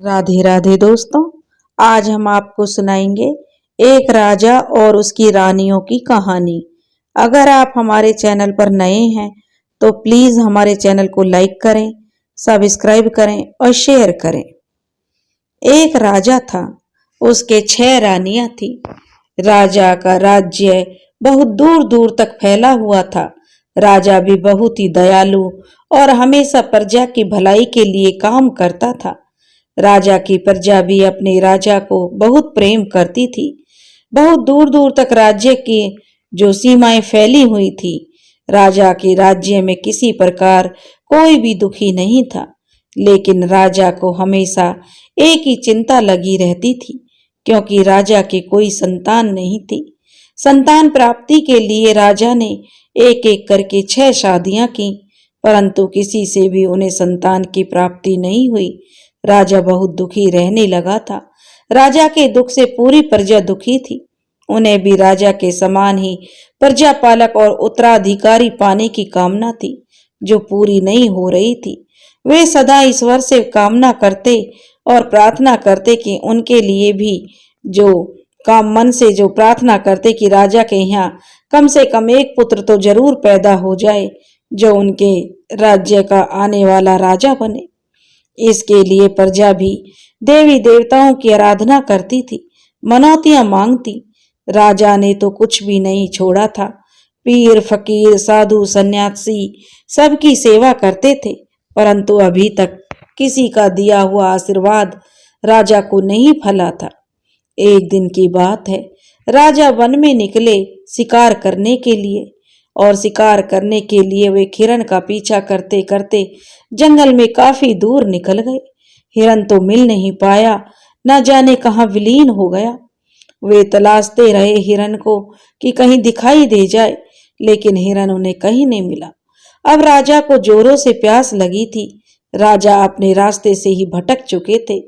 राधे राधे दोस्तों। आज हम आपको सुनाएंगे एक राजा और उसकी रानियों की कहानी। अगर आप हमारे चैनल पर नए हैं तो प्लीज हमारे चैनल को लाइक करें, सब्सक्राइब करें और शेयर करें। एक राजा था, उसके 6 रानियां थी। राजा का राज्य बहुत दूर दूर तक फैला हुआ था। राजा भी बहुत ही दयालु और हमेशा प्रजा की भलाई के लिए काम करता था। राजा की प्रजा भी अपने राजा को बहुत प्रेम करती थी। बहुत दूर दूर तक राज्य की जो सीमाएं फैली हुई थी, राजा के राज्य में किसी प्रकार कोई भी दुखी नहीं था। लेकिन राजा को हमेशा एक ही चिंता लगी रहती थी, क्योंकि राजा की कोई संतान नहीं थी। संतान प्राप्ति के लिए राजा ने एक एक करके 6 शादियां की, परंतु किसी से भी उन्हें संतान की प्राप्ति नहीं हुई। राजा बहुत दुखी रहने लगा था। राजा के दुख से पूरी प्रजा दुखी थी। उन्हें भी राजा के समान ही प्रजा पालक और उत्तराधिकारी पाने की कामना थी, जो पूरी नहीं हो रही थी। वे सदा ईश्वर से कामना करते और प्रार्थना करते कि उनके लिए भी जो काम मन से जो प्रार्थना करते कि राजा के यहाँ कम से कम एक पुत्र तो जरूर पैदा हो जाए, जो उनके राज्य का आने वाला राजा बने। इसके लिए प्रजा भी देवी देवताओं की आराधना करती थी, मनौतियां मांगती। राजा ने तो कुछ भी नहीं छोड़ा था। पीर फकीर साधु सन्यासी सबकी सेवा करते थे, परंतु अभी तक किसी का दिया हुआ आशीर्वाद राजा को नहीं फला था। एक दिन की बात है, राजा वन में निकले शिकार करने के लिए, और शिकार करने के लिए वे हिरण का पीछा करते करते जंगल में काफी दूर निकल गए। हिरण तो मिल नहीं पाया, न जाने कहाँ विलीन हो गया। वे तलाशते रहे हिरण को कि कहीं दिखाई दे जाए, लेकिन हिरण उन्हें कहीं नहीं मिला। अब राजा को जोरों से प्यास लगी थी। राजा अपने रास्ते से ही भटक चुके थे।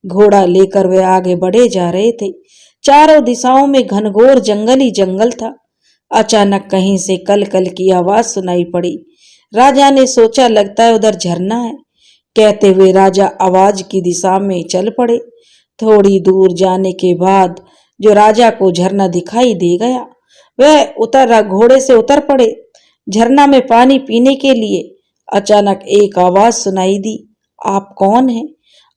घोड़ा लेकर वे आगे बढ़े जा रहे थे। चारों दिशाओं में घनघोर जंगल ही जंगल था। अचानक कहीं से कल कल की आवाज सुनाई पड़ी। राजा ने सोचा लगता है उधर झरना है। कहते हुए राजा आवाज की दिशा में चल पड़े। थोड़ी दूर जाने के बाद जो राजा को झरना दिखाई दे गया, वह घोड़े से उतर पड़े झरना में पानी पीने के लिए। अचानक एक आवाज सुनाई दी, आप कौन हैं?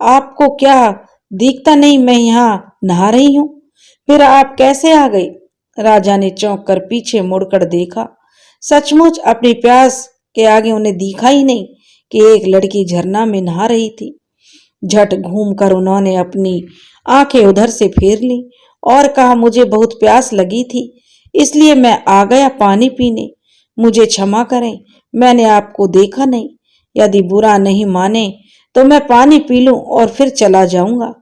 आपको क्या दिखता नहीं? मैं यहाँ नहा रही हूँ। फिर आप कैसे आ गए? राजा ने चौंक कर पीछे मुड़कर देखा। सचमुच अपनी प्यास के आगे उन्हें दिखा ही नहीं कि एक लड़की झरना में नहा रही थी। झट घूमकर उन्होंने अपनी आंखें उधर से फेर ली और कहा, मुझे बहुत प्यास लगी थी, इसलिए मैं आ गया पानी पीने। मुझे क्षमा करें, मैंने आपको देखा नहीं। यदि बुरा नहीं माने तो मैं पानी पी लूं और फिर चला जाऊंगा।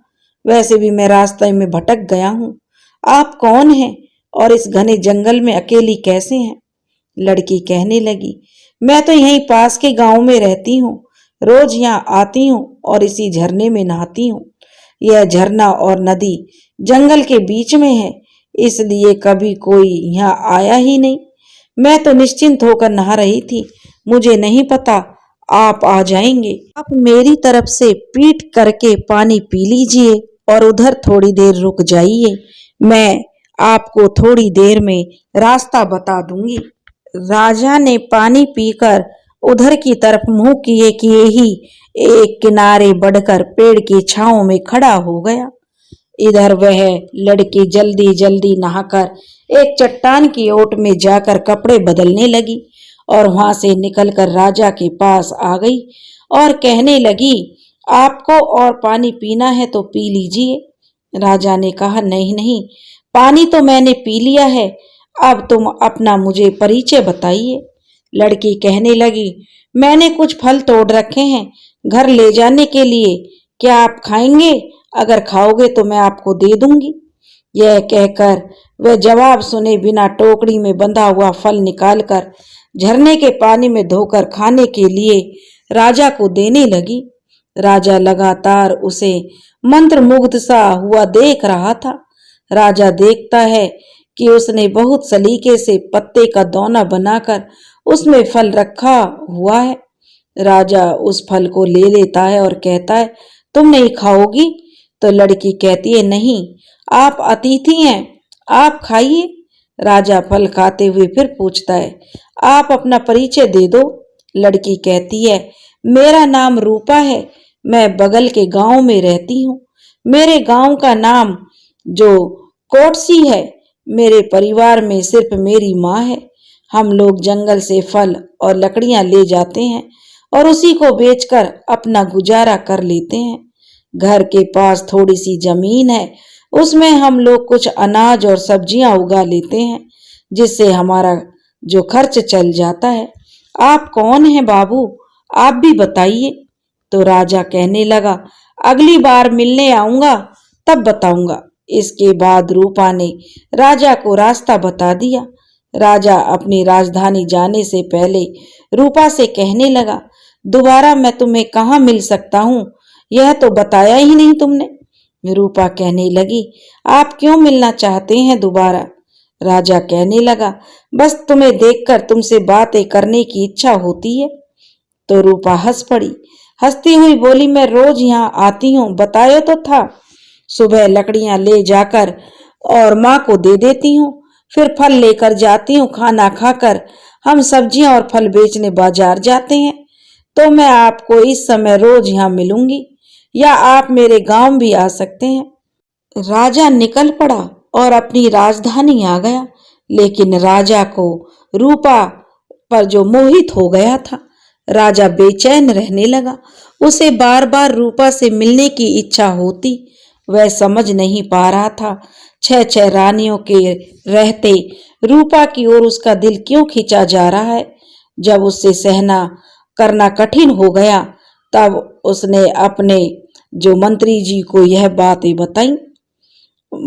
वैसे भी मैं रास्ते में भटक गया हूं। आप कौन हैं और इस घने जंगल में अकेली कैसे हैं? लड़की कहने लगी, मैं तो यहीं पास के गांव में रहती हूँ। रोज यहाँ आती हूँ और इसी झरने में नहाती हूँ। यह झरना और नदी जंगल के बीच में है, इसलिए कभी कोई यहाँ आया ही नहीं। मैं तो निश्चिंत होकर नहा रही थी। मुझे नहीं पता आप आ जाएंगे। आप मेरी तरफ से पीठ करके पानी पी लीजिए और उधर थोड़ी देर रुक जाइए। मैं आपको थोड़ी देर में रास्ता बता दूंगी। राजा ने पानी पीकर उधर की तरफ मुंह किए ही एक किनारे बढ़कर पेड़ की छांव में खड़ा हो गया। इधर वह लड़की जल्दी जल्दी नहाकर एक चट्टान की ओट में जाकर कपड़े बदलने लगी और वहां से निकलकर राजा के पास आ गई और कहने लगी, आपको और पानी पीना है तो पी लीजिए। राजा ने कहा, नहीं नहीं, पानी तो मैंने पी लिया है, अब तुम अपना मुझे परिचय बताइए। लड़की कहने लगी, मैंने कुछ फल तोड़ रखे हैं घर ले जाने के लिए, क्या आप खाएंगे? अगर खाओगे तो मैं आपको दे दूंगी। यह कहकर वह जवाब सुने बिना टोकरी में बंधा हुआ फल निकालकर झरने के पानी में धोकर खाने के लिए राजा को देने लगी। राजा लगातार उसे मंत्रमुग्ध सा हुआ देख रहा था। राजा देखता है कि उसने बहुत सलीके से पत्ते का दोना बनाकर उसमें फल रखा हुआ है। राजा उस फल को ले लेता है और कहता है, तुम नहीं खाओगी? तो लड़की कहती है, नहीं, आप अतिथि हैं, आप खाइए। राजा फल खाते हुए फिर पूछता है, आप अपना परिचय दे दो। लड़की कहती है, मेरा नाम रूपा है, मैं बगल के गांव में रहती हूँ। मेरे गांव का नाम जो कोटसी है। मेरे परिवार में सिर्फ मेरी माँ है। हम लोग जंगल से फल और लकड़ियां ले जाते हैं और उसी को बेचकर अपना गुजारा कर लेते हैं। घर के पास थोड़ी सी जमीन है, उसमें हम लोग कुछ अनाज और सब्जियां उगा लेते हैं, जिससे हमारा जो खर्च चल जाता है। आप कौन हैं बाबू? आप भी बताइए। तो राजा कहने लगा, अगली बार मिलने आऊंगा तब बताऊंगा। इसके बाद रूपा ने राजा को रास्ता बता दिया। राजा अपनी राजधानी जाने से पहले रूपा से कहने लगा, दोबारा मैं तुम्हें कहाँ मिल सकता हूँ, यह तो बताया ही नहीं तुमने। रूपा कहने लगी, आप क्यों मिलना चाहते हैं दोबारा? राजा कहने लगा, बस तुम्हें देखकर तुमसे बातें करने की इच्छा होती है। तो रूपा हंस पड़ी। हंसती हुई बोली, मैं रोज यहाँ आती हूँ, बताया तो था। सुबह लकड़ियां ले जाकर और माँ को दे देती हूँ, फिर फल लेकर जाती हूँ। खाना खाकर हम सब्जियां और फल बेचने बाजार जाते हैं। तो मैं आपको इस समय रोज यहाँ मिलूंगी, या आप मेरे गांव भी आ सकते हैं। राजा निकल पड़ा और अपनी राजधानी आ गया, लेकिन राजा को रूपा पर जो मोहित हो गया था, राजा बेचैन रहने लगा। उसे बार बार रूपा से मिलने की इच्छा होती। वह समझ नहीं पा रहा था, छह छह रानियों के रहते रूपा की ओर उसका दिल क्यों खींचा जा रहा है। जब उससे सहना करना कठिन हो गया, तब उसने अपने जो मंत्री जी को यह बातें बताई।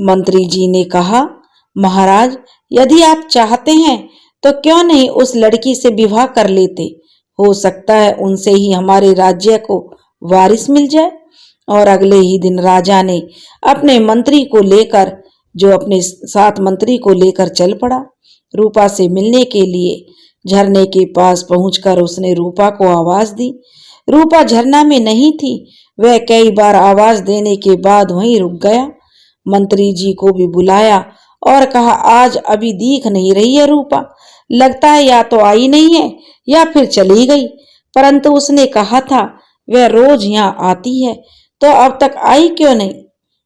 मंत्री जी ने कहा, महाराज, यदि आप चाहते हैं तो क्यों नहीं उस लड़की से विवाह कर लेते। हो सकता है उनसे ही हमारे राज्य को वारिस मिल जाए। और अगले ही दिन राजा ने अपने मंत्री को लेकर अपने साथ मंत्री को लेकर चल पड़ा रूपा से मिलने के लिए। झरने के पास पहुंचकर उसने रूपा को आवाज दी। रूपा झरना में नहीं थी। वह कई बार आवाज देने के बाद वहीं रुक गया। मंत्री जी को भी बुलाया और कहा, आज अभी दिख नहीं रही है रूपा, लगता है या तो आई नहीं है या फिर चली गई। परंतु उसने कहा था वह रोज यहाँ आती है, तो अब तक आई क्यों नहीं?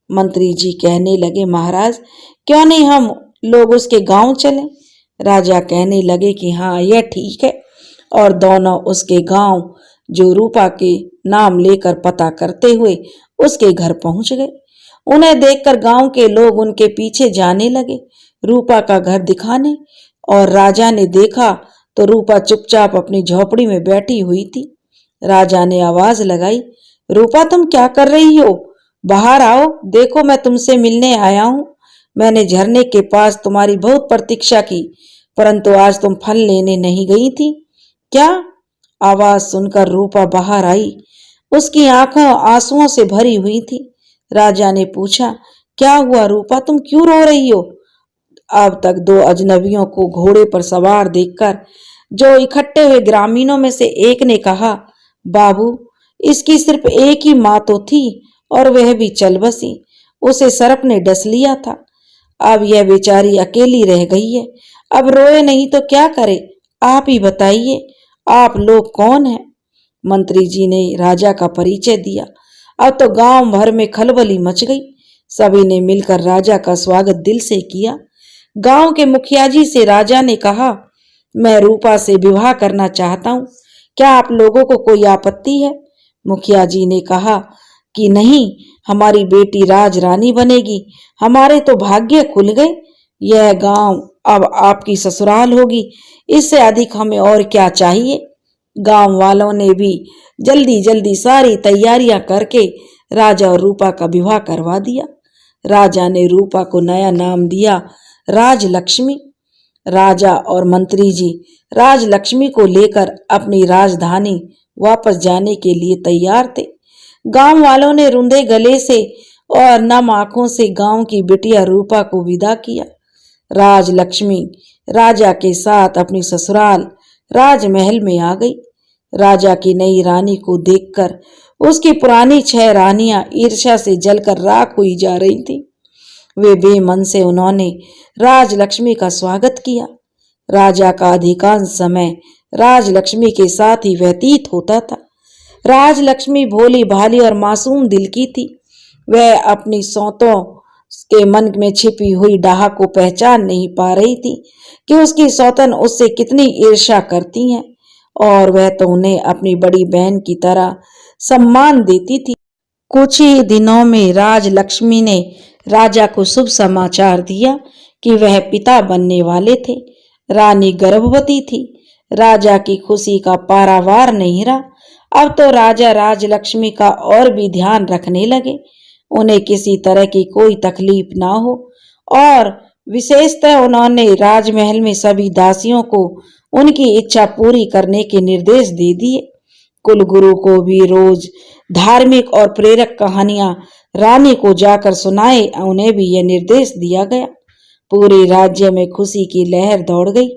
मंत्री जी कहने लगे, महाराज, क्यों नहीं हम लोग उसके गांव चलें? राजा कहने लगे कि हाँ, यह ठीक है। और दोनों उसके गांव जो रूपा के नाम लेकर पता करते हुए उसके घर पहुंच गए। उन्हें देखकर गांव के लोग उनके पीछे जाने लगे, रूपा का घर दिखाने। और राजा ने देखा तो रूपा चुपचाप अपनी झोपड़ी में बैठी हुई थी। राजा ने आवाज लगाई, रूपा, तुम क्या कर रही हो? बाहर आओ, देखो मैं तुमसे मिलने आया हूं। मैंने झरने के पास तुम्हारी बहुत प्रतीक्षा की, परंतु आज तुम फल लेने नहीं गई थी क्या? आवाज सुनकर रूपा बाहर आई। उसकी आंखें आंसुओं से भरी हुई थी। राजा ने पूछा, क्या हुआ रूपा, तुम क्यों रो रही हो? अब तक दो अजनबियों को घोड़े पर सवार देखकर जो इकट्ठे हुए ग्रामीणों में से एक ने कहा, बाबू, इसकी सिर्फ एक ही माँ तो थी और वह भी चल बसी। उसे सर्प ने डस लिया था। अब यह बेचारी अकेली रह गई है। अब रोए नहीं तो क्या करे? आप ही बताइए, आप लोग कौन हैं? मंत्री जी ने राजा का परिचय दिया। अब तो गांव भर में खलबली मच गई। सभी ने मिलकर राजा का स्वागत दिल से किया। गांव के मुखिया जी से राजा ने कहा, मैं रूपा से विवाह करना चाहता हूँ, क्या आप लोगों को कोई आपत्ति है? मुखिया जी ने कहा कि नहीं, हमारी बेटी राज रानी बनेगी। हमारे तो भाग्य खुल गए। यह गांव अब आपकी ससुराल होगी, इससे अधिक हमें और क्या चाहिए? गांव वालों ने भी जल्दी जल्दी सारी तैयारियां करके राजा और रूपा का विवाह करवा दिया। राजा ने रूपा को नया नाम दिया राजलक्ष्मी। राजा और मंत्री जी राजलक्ष्मी को लेकर अपनी राजधानी वापस जाने के लिए तैयार थे। गांव वालों ने रुंधे गले से और नम आंखों से गांव की बिटिया रूपा को विदा किया। राजलक्ष्मी राजा के साथ अपनी ससुराल राजमहल में आ गई। राजा की नई रानी को देखकर उसकी पुरानी 6 रानियां ईर्ष्या से जलकर राख हुई जा रही थी। वे बेमन से उन्होंने राजलक्ष्मी का स्वागत किया। राजा का अधिकांश समय राजलक्ष्मी के साथ ही व्यतीत होता था। राजलक्ष्मी भोली भाली और मासूम दिल की थी। वह अपनी सौतों के मन में छिपी हुई डाह को पहचान नहीं पा रही थी कि उसकी सौतन उससे कितनी ईर्ष्या करती हैं और वह तो उन्हें अपनी बड़ी बहन की तरह सम्मान देती थी। कुछ ही दिनों में राजलक्ष्मी ने राजा को शुभ समाचार दिया कि वह पिता बनने वाले थे। रानी गर्भवती थी। राजा की खुशी का पारावार नहीं रहा। अब तो राजा राजलक्ष्मी का और भी ध्यान रखने लगे, उन्हें किसी तरह की कोई तकलीफ ना हो, और विशेषतः उन्होंने राजमहल में सभी दासियों को उनकी इच्छा पूरी करने के निर्देश दे दिए। कुलगुरु को भी रोज धार्मिक और प्रेरक कहानियां रानी को जाकर सुनाए, उन्हें भी यह निर्देश दिया गया। पूरे राज्य में खुशी की लहर दौड़ गई।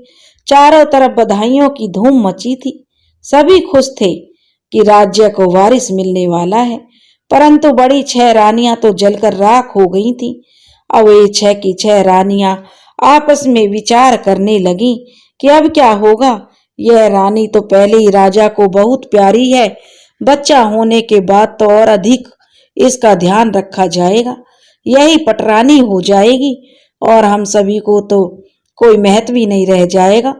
चारों तरफ बधाइयों की धूम मची थी। सभी खुश थे कि राज्य को वारिस मिलने वाला है, परंतु बड़ी 6 रानियां तो जलकर राख हो गई थीं। अब ये 6 की 6 रानियां आपस में विचार करने लगी कि अब क्या होगा। यह रानी तो पहले ही राजा को बहुत प्यारी है, बच्चा होने के बाद तो और अधिक इसका ध्यान रखा जाएगा, यही पटरानी हो जाएगी और हम सभी को तो कोई महत्व ही नहीं रह जाएगा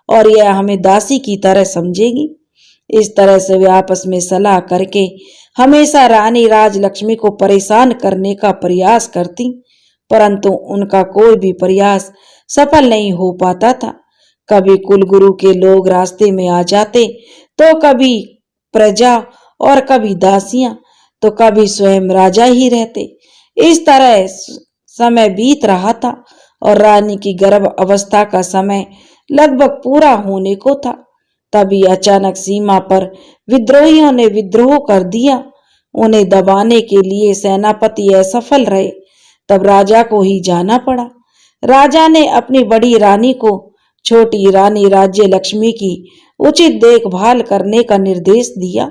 और यह हमें दासी की तरह समझेगी। इस तरह से वे आपस में सलाह करके हमेशा रानी राजलक्ष्मी को परेशान करने का प्रयास करती, परंतु उनका कोई भी प्रयास सफल नहीं हो पाता था। कभी कुलगुरु के लोग रास्ते में आ जाते, तो कभी प्रजा और कभी दासियां, तो कभी स्वयं राजा ही रहते। इस तरह समय बीत रहा था और रानी की गर्भ अवस्था का समय लगभग पूरा होने को था। तभी अचानक सीमा पर विद्रोहियों ने विद्रोह कर दिया। उन्हें दबाने के लिए सेनापति असफल रहे, तब राजा को ही जाना पड़ा। राजा ने अपनी बड़ी रानी को छोटी रानी राज्य लक्ष्मी की उचित देखभाल करने का निर्देश दिया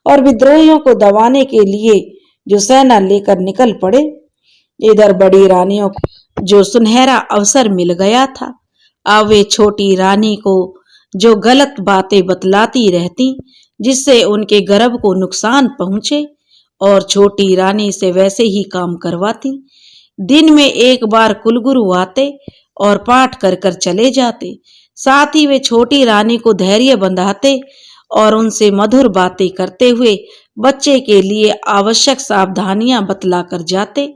और विद्रोहियों को दबाने के लिए जो सेना लेकर निकल पड़े। इधर बड़ी रानियों को जो सुनहरा अवसर मिल गया था, अब वे छोटी रानी को जो गलत बातें बतलाती रहती जिससे उनके गर्भ को नुकसान पहुंचे और छोटी रानी से वैसे ही काम करवाती। दिन में एक बार कुलगुरु आते और पाठ कर कर चले जाते। साथ ही वे छोटी रानी को धैर्य बंधाते और उनसे मधुर बातें करते हुए बच्चे के लिए आवश्यक सावधानियां बतला कर जाते।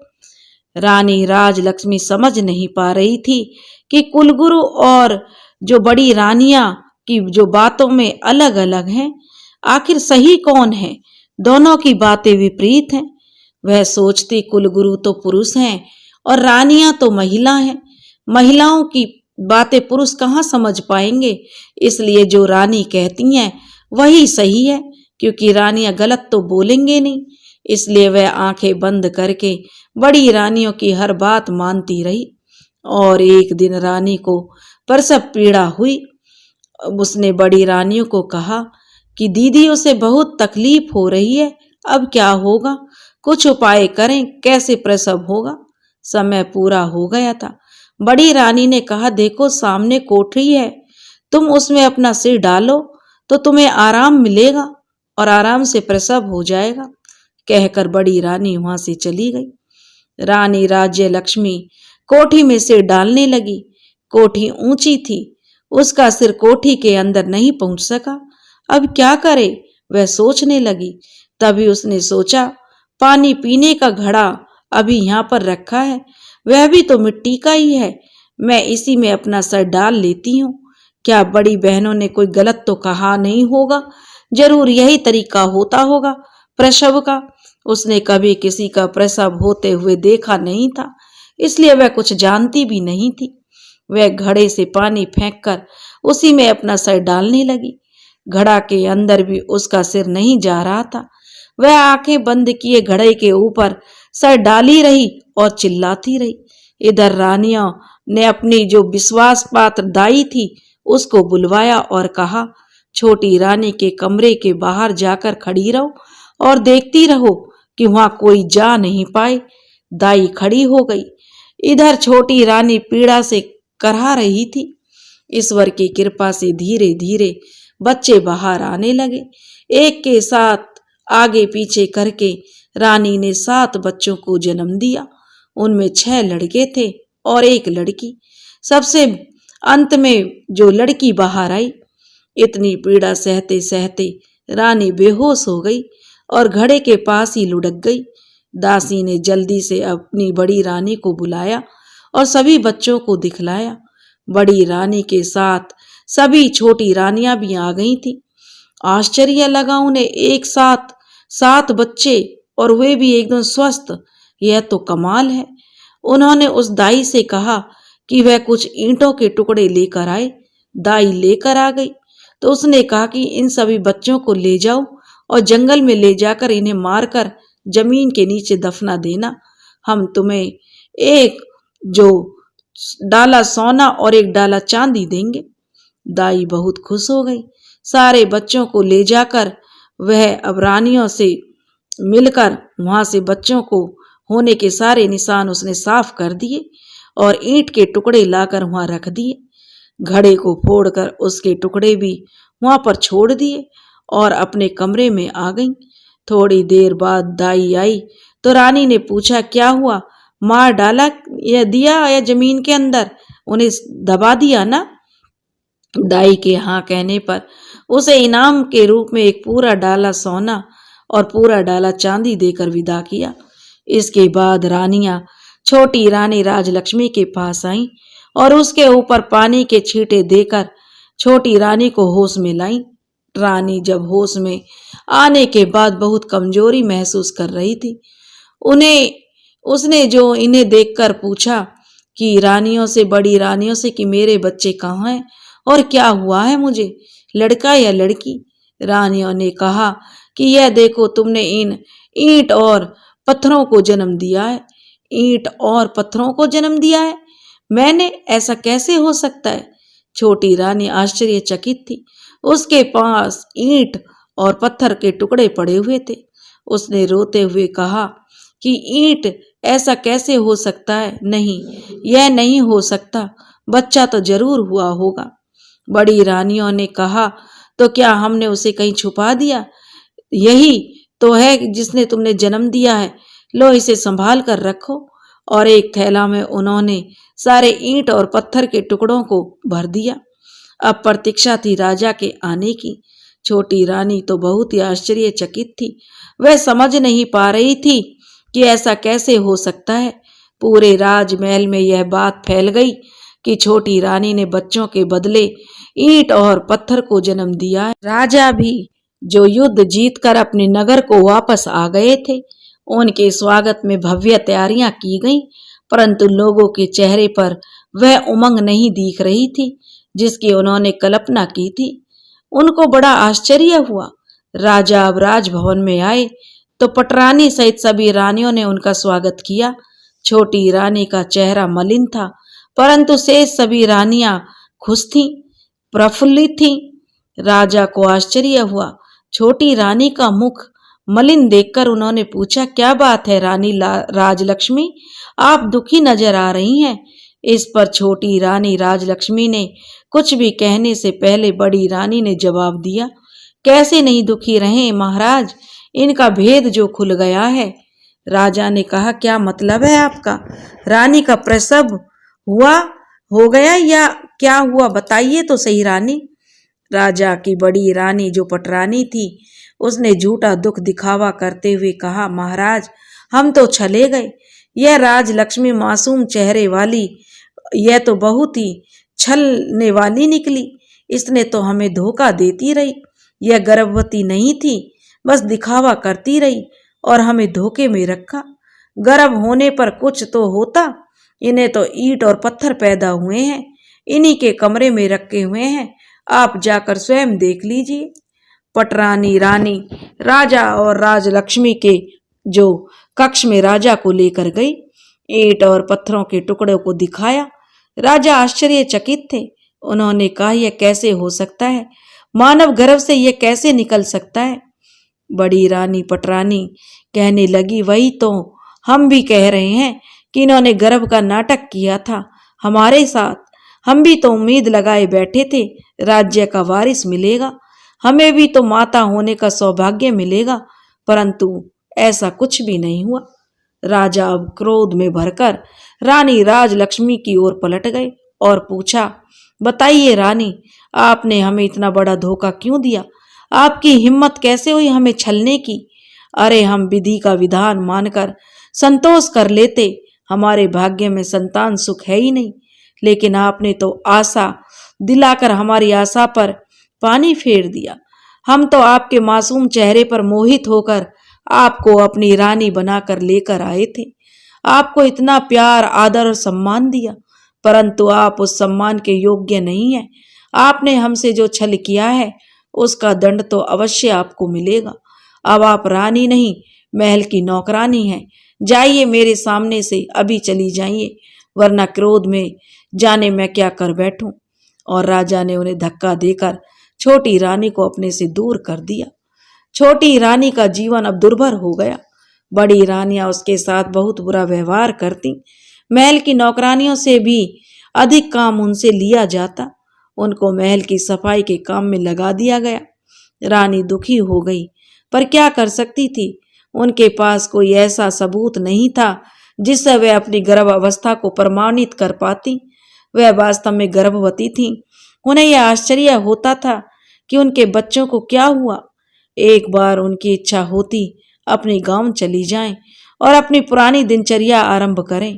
रानी राजलक्ष्मी समझ नहीं पा रही थी कि कुलगुरु और जो बड़ी रानियां की जो बातों में अलग अलग हैं, आखिर सही कौन है। दोनों की बातें विपरीत हैं। वह सोचती कुलगुरु तो पुरुष हैं और रानियां तो महिला हैं, महिलाओं की बातें पुरुष कहाँ समझ पाएंगे, इसलिए जो रानी कहती हैं वही सही है, क्योंकि रानियां गलत तो बोलेंगे नहीं। इसलिए वह आंखें बंद करके बड़ी रानियों की हर बात मानती रही। और एक दिन रानी को प्रसव पीड़ा हुई। उसने बड़ी रानियों को कहा कि दीदी, उसे बहुत तकलीफ हो रही है, अब क्या होगा, कुछ उपाय करें, कैसे प्रसव होगा। समय पूरा हो गया था। बड़ी रानी ने कहा, देखो सामने कोठरी है, तुम उसमें अपना सिर डालो तो तुम्हें आराम मिलेगा और आराम से प्रसव हो जाएगा। कहकर बड़ी रानी वहां से चली गई। रानी राज्य लक्ष्मी कोठी में सिर डालने लगी। कोठी ऊंची थी, उसका सिर कोठी के अंदर नहीं पहुंच सका। अब क्या करे, वह सोचने लगी। तभी उसने सोचा, पानी पीने का घड़ा अभी यहाँ पर रखा है, वह भी तो मिट्टी का ही है, मैं इसी में अपना सर डाल लेती हूँ। क्या बड़ी बहनों ने कोई गलत तो कहा नहीं होगा, जरूर यही तरीका होता होगा प्रसव का। उसने कभी किसी का प्रसव होते हुए देखा नहीं था, इसलिए वह कुछ जानती भी नहीं थी। वह घड़े से पानी फेंककर उसी में अपना सर डालने लगी। घड़ा के अंदर भी उसका सिर नहीं जा रहा था। वह आंखें बंद किए घड़े के ऊपर सर डाली रही और चिल्लाती रही। इधर रानियों ने अपनी जो विश्वास पात्र दाई थी उसको बुलवाया और कहा, छोटी रानी के कमरे के बाहर जाकर खड़ी रहो और देखती रहो कि वहां कोई जा नहीं पाए। दाई खड़ी हो गई। इधर छोटी रानी पीड़ा से करहा रही थी। ईश्वर की कृपा से धीरे धीरे बच्चे बाहर आने लगे। एक के साथ आगे पीछे करके रानी ने 7 बच्चों को जन्म दिया। उनमें 6 लड़के थे और 1 लड़की। सबसे अंत में जो लड़की बाहर आई, इतनी पीड़ा सहते सहते रानी बेहोश हो गई और घड़े के पास ही लुढ़क गई। दासी ने जल्दी से अपनी बड़ी रानी को बुलाया और सभी बच्चों को दिखलाया। बड़ी रानी के साथ सभी छोटी रानियां भी आ गई थी। आश्चर्य लगा उन्हें, एक साथ 7 बच्चे और वे भी एकदम स्वस्थ। यह तो कमाल है। उन्होंने उस दाई से कहा कि वह कुछ ईंटों के टुकड़े लेकर आए। दाई लेकर आ गई तो उसने कहा कि इन सभी बच्चों को ले जाओ और जंगल में ले जाकर इन्हें मारकर जमीन के नीचे दफना देना। हम तुम्हें एक जो डाला सोना और एक डाला चांदी देंगे। दाई बहुत खुश हो गई। सारे बच्चों को ले जाकर वह अब रानियों से मिलकर वहां से बच्चों को होने के सारे निशान उसने साफ कर दिए और ईंट के टुकड़े लाकर वहां रख दिए। घड़े को फोड़कर उसके टुकड़े भी वहां पर छोड़ दिए और अपने कमरे में आ गई। थोड़ी देर बाद दाई आई तो रानी ने पूछा, क्या हुआ? मार डाला या दिया या जमीन के अंदर उन्हें दबा दिया ना? दाई के हाँ कहने पर उसे इनाम के रूप में एक पूरा डाला सोना और पूरा डाला चांदी देकर विदा किया। इसके बाद रानियां छोटी रानी राजलक्ष्मी के पास आईं और उसके ऊपर पानी के छींटे देकर छोटी रानी को होश में लाईं। रानी जब होश में आने के बाद बहुत कमजोरी महसूस कर रही थी। उसने जो इन्हें देखकर पूछा कि रानियों से, बड़ी रानियों से, कि मेरे बच्चे कहाँ हैं और क्या हुआ है मुझे, लड़का या लड़की? रानियों ने कहा कि यह देखो, तुमने इन ईंट और पत्थरों को जन्म दिया है। ईंट और पत्थरों को जन्म दिया है? मैंने? ऐसा कैसे हो सकता है? छोटी रानी आश्चर्यचकित थी। उसके पास ईंट और पत्थर के टुकड़े पड़े हुए थे। उसने रोते हुए कहा कि ईंट, ऐसा कैसे हो सकता है? नहीं, यह नहीं हो सकता, बच्चा तो जरूर हुआ होगा। बड़ी रानियों ने कहा, तो क्या हमने उसे कहीं छुपा दिया? यही तो है जिसने तुमने जन्म दिया है। लो, इसे संभाल कर रखो। और एक थैला में उन्होंने सारे ईंट और पत्थर के टुकड़ों को भर दिया। अब प्रतीक्षा थी राजा के आने की। छोटी रानी तो बहुत ही आश्चर्यचकित थी। वह समझ नहीं पा रही थी कि ऐसा कैसे हो सकता है। पूरे राजमहल में यह बात फैल गई कि छोटी रानी ने बच्चों के बदले ईंट और पत्थर को जन्म दिया है। राजा भी, जो युद्ध जीतकर अपने नगर को वापस आ गए थे, उनके स्वागत में भव्य तैयारियां की गईं, परंतु लोगों के चेहरे पर वह उमंग नहीं दिख रही थी जिसकी उन्होंने कल्पना की थी। उनको बड़ा आश्चर्य हुआ। राजा अब राजभवन में आए तो पटरानी सहित सभी रानियों ने उनका स्वागत किया। छोटी रानी का चेहरा मलिन था, परंतु शेष सभी रानियां खुश थीं, प्रफुल्लित थीं। राजा को आश्चर्य हुआ। छोटी रानी का मुख मलिन देखकर उन्होंने पूछा, क्या बात है रानी राजलक्ष्मी, आप दुखी नजर आ रही हैं? इस पर छोटी रानी राजलक्ष्मी ने कुछ भी कहने से पहले बड़ी रानी ने जवाब दिया, कैसे नहीं दुखी रहें महाराज, इनका भेद जो खुल गया है। राजा ने कहा, क्या मतलब है आपका? रानी का प्रसव हो गया या क्या हुआ, बताइए तो सही रानी। राजा की बड़ी रानी जो पटरानी थी, उसने झूठा दुख दिखावा करते हुए कहा, महाराज, हम तो छले गए। यह राजलक्ष्मी मासूम चेहरे वाली, यह तो बहुत ही छलने वाली निकली। इसने तो हमें धोखा देती रही। यह गर्भवती नहीं थी, बस दिखावा करती रही और हमें धोखे में रखा। गर्भ होने पर कुछ तो होता। इन्हें तो ईंट और पत्थर पैदा हुए हैं, इन्हीं के कमरे में रखे हुए हैं, आप जाकर स्वयं देख लीजिए। पटरानी रानी राजा और राजलक्ष्मी के जो कक्ष में राजा को लेकर गई, ईंट और पत्थरों के टुकड़ों को दिखाया। राजा आश्चर्यचकित थे। उन्होंने कहा, यह कैसे हो सकता है? मानव गर्भ से यह कैसे निकल सकता है? बड़ी रानी पटरानी कहने लगी, वही तो हम भी कह रहे हैं कि इन्होंने गर्भ का नाटक किया था हमारे साथ। हम भी तो उम्मीद लगाए बैठे थे राज्य का वारिस मिलेगा, हमें भी तो माता होने का सौभाग्य मिलेगा, परंतु ऐसा कुछ भी नहीं हुआ। राजा अब क्रोध में भरकर रानी राजलक्ष्मी की ओर पलट गए और पूछा, बताइए रानी, आपने हमें इतना बड़ा धोखा क्यों दिया? आपकी हिम्मत कैसे हुई हमें छलने की? अरे हम विधि का विधान मानकर संतोष कर लेते, हमारे भाग्य में संतान सुख है ही नहीं, लेकिन आपने तो आशा दिलाकर हमारी आशा पर पानी फेर दिया। हम तो आपके मासूम चेहरे पर मोहित होकर आपको अपनी रानी बनाकर लेकर आए थे, आपको इतना प्यार आदर और सम्मान दिया, परंतु आप उस सम्मान के योग्य नहीं हैं। आपने हमसे जो छल किया है उसका दंड तो अवश्य आपको मिलेगा। अब आप रानी नहीं, महल की नौकरानी हैं। जाइए मेरे सामने से अभी चली जाइए, वरना क्रोध में जाने मैं क्या कर बैठूं। और राजा ने उन्हें धक्का देकर छोटी रानी को अपने से दूर कर दिया। छोटी रानी का जीवन अब दुर्भर हो गया। बड़ी रानियां उसके साथ बहुत बुरा व्यवहार करती, महल की नौकरानियों से भी अधिक काम उनसे लिया जाता। उनको महल की सफाई के काम में लगा दिया गया। रानी दुखी हो गई, पर क्या कर सकती थी? उनके पास कोई ऐसा सबूत नहीं था जिससे वह अपनी गर्भ अवस्था को प्रमाणित कर पाती। वह वास्तव में गर्भवती थीं। उन्हें यह आश्चर्य होता था कि उनके बच्चों को क्या हुआ। एक बार उनकी इच्छा होती अपने गांव चली जाएं और अपनी पुरानी दिनचर्या आरंभ करें,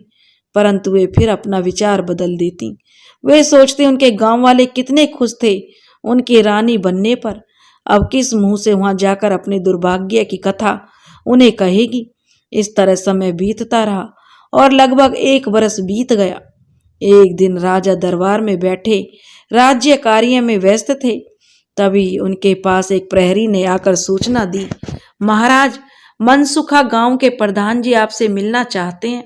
परंतु वे फिर अपना विचार बदल देती। वे सोचते उनके गांव वाले कितने खुश थे उनकी रानी बनने पर, अब किस मुंह से वहां जाकर अपने दुर्भाग्य की कथा उन्हें कहेगी। इस तरह समय बीतता रहा और लगभग 1 वर्ष बीत गया। एक दिन राजा दरबार में बैठे राज्य कार्य में व्यस्त थे, तभी उनके पास एक प्रहरी ने आकर सूचना दी, महाराज, मनसुखा गांव के प्रधान जी आपसे मिलना चाहते हैं।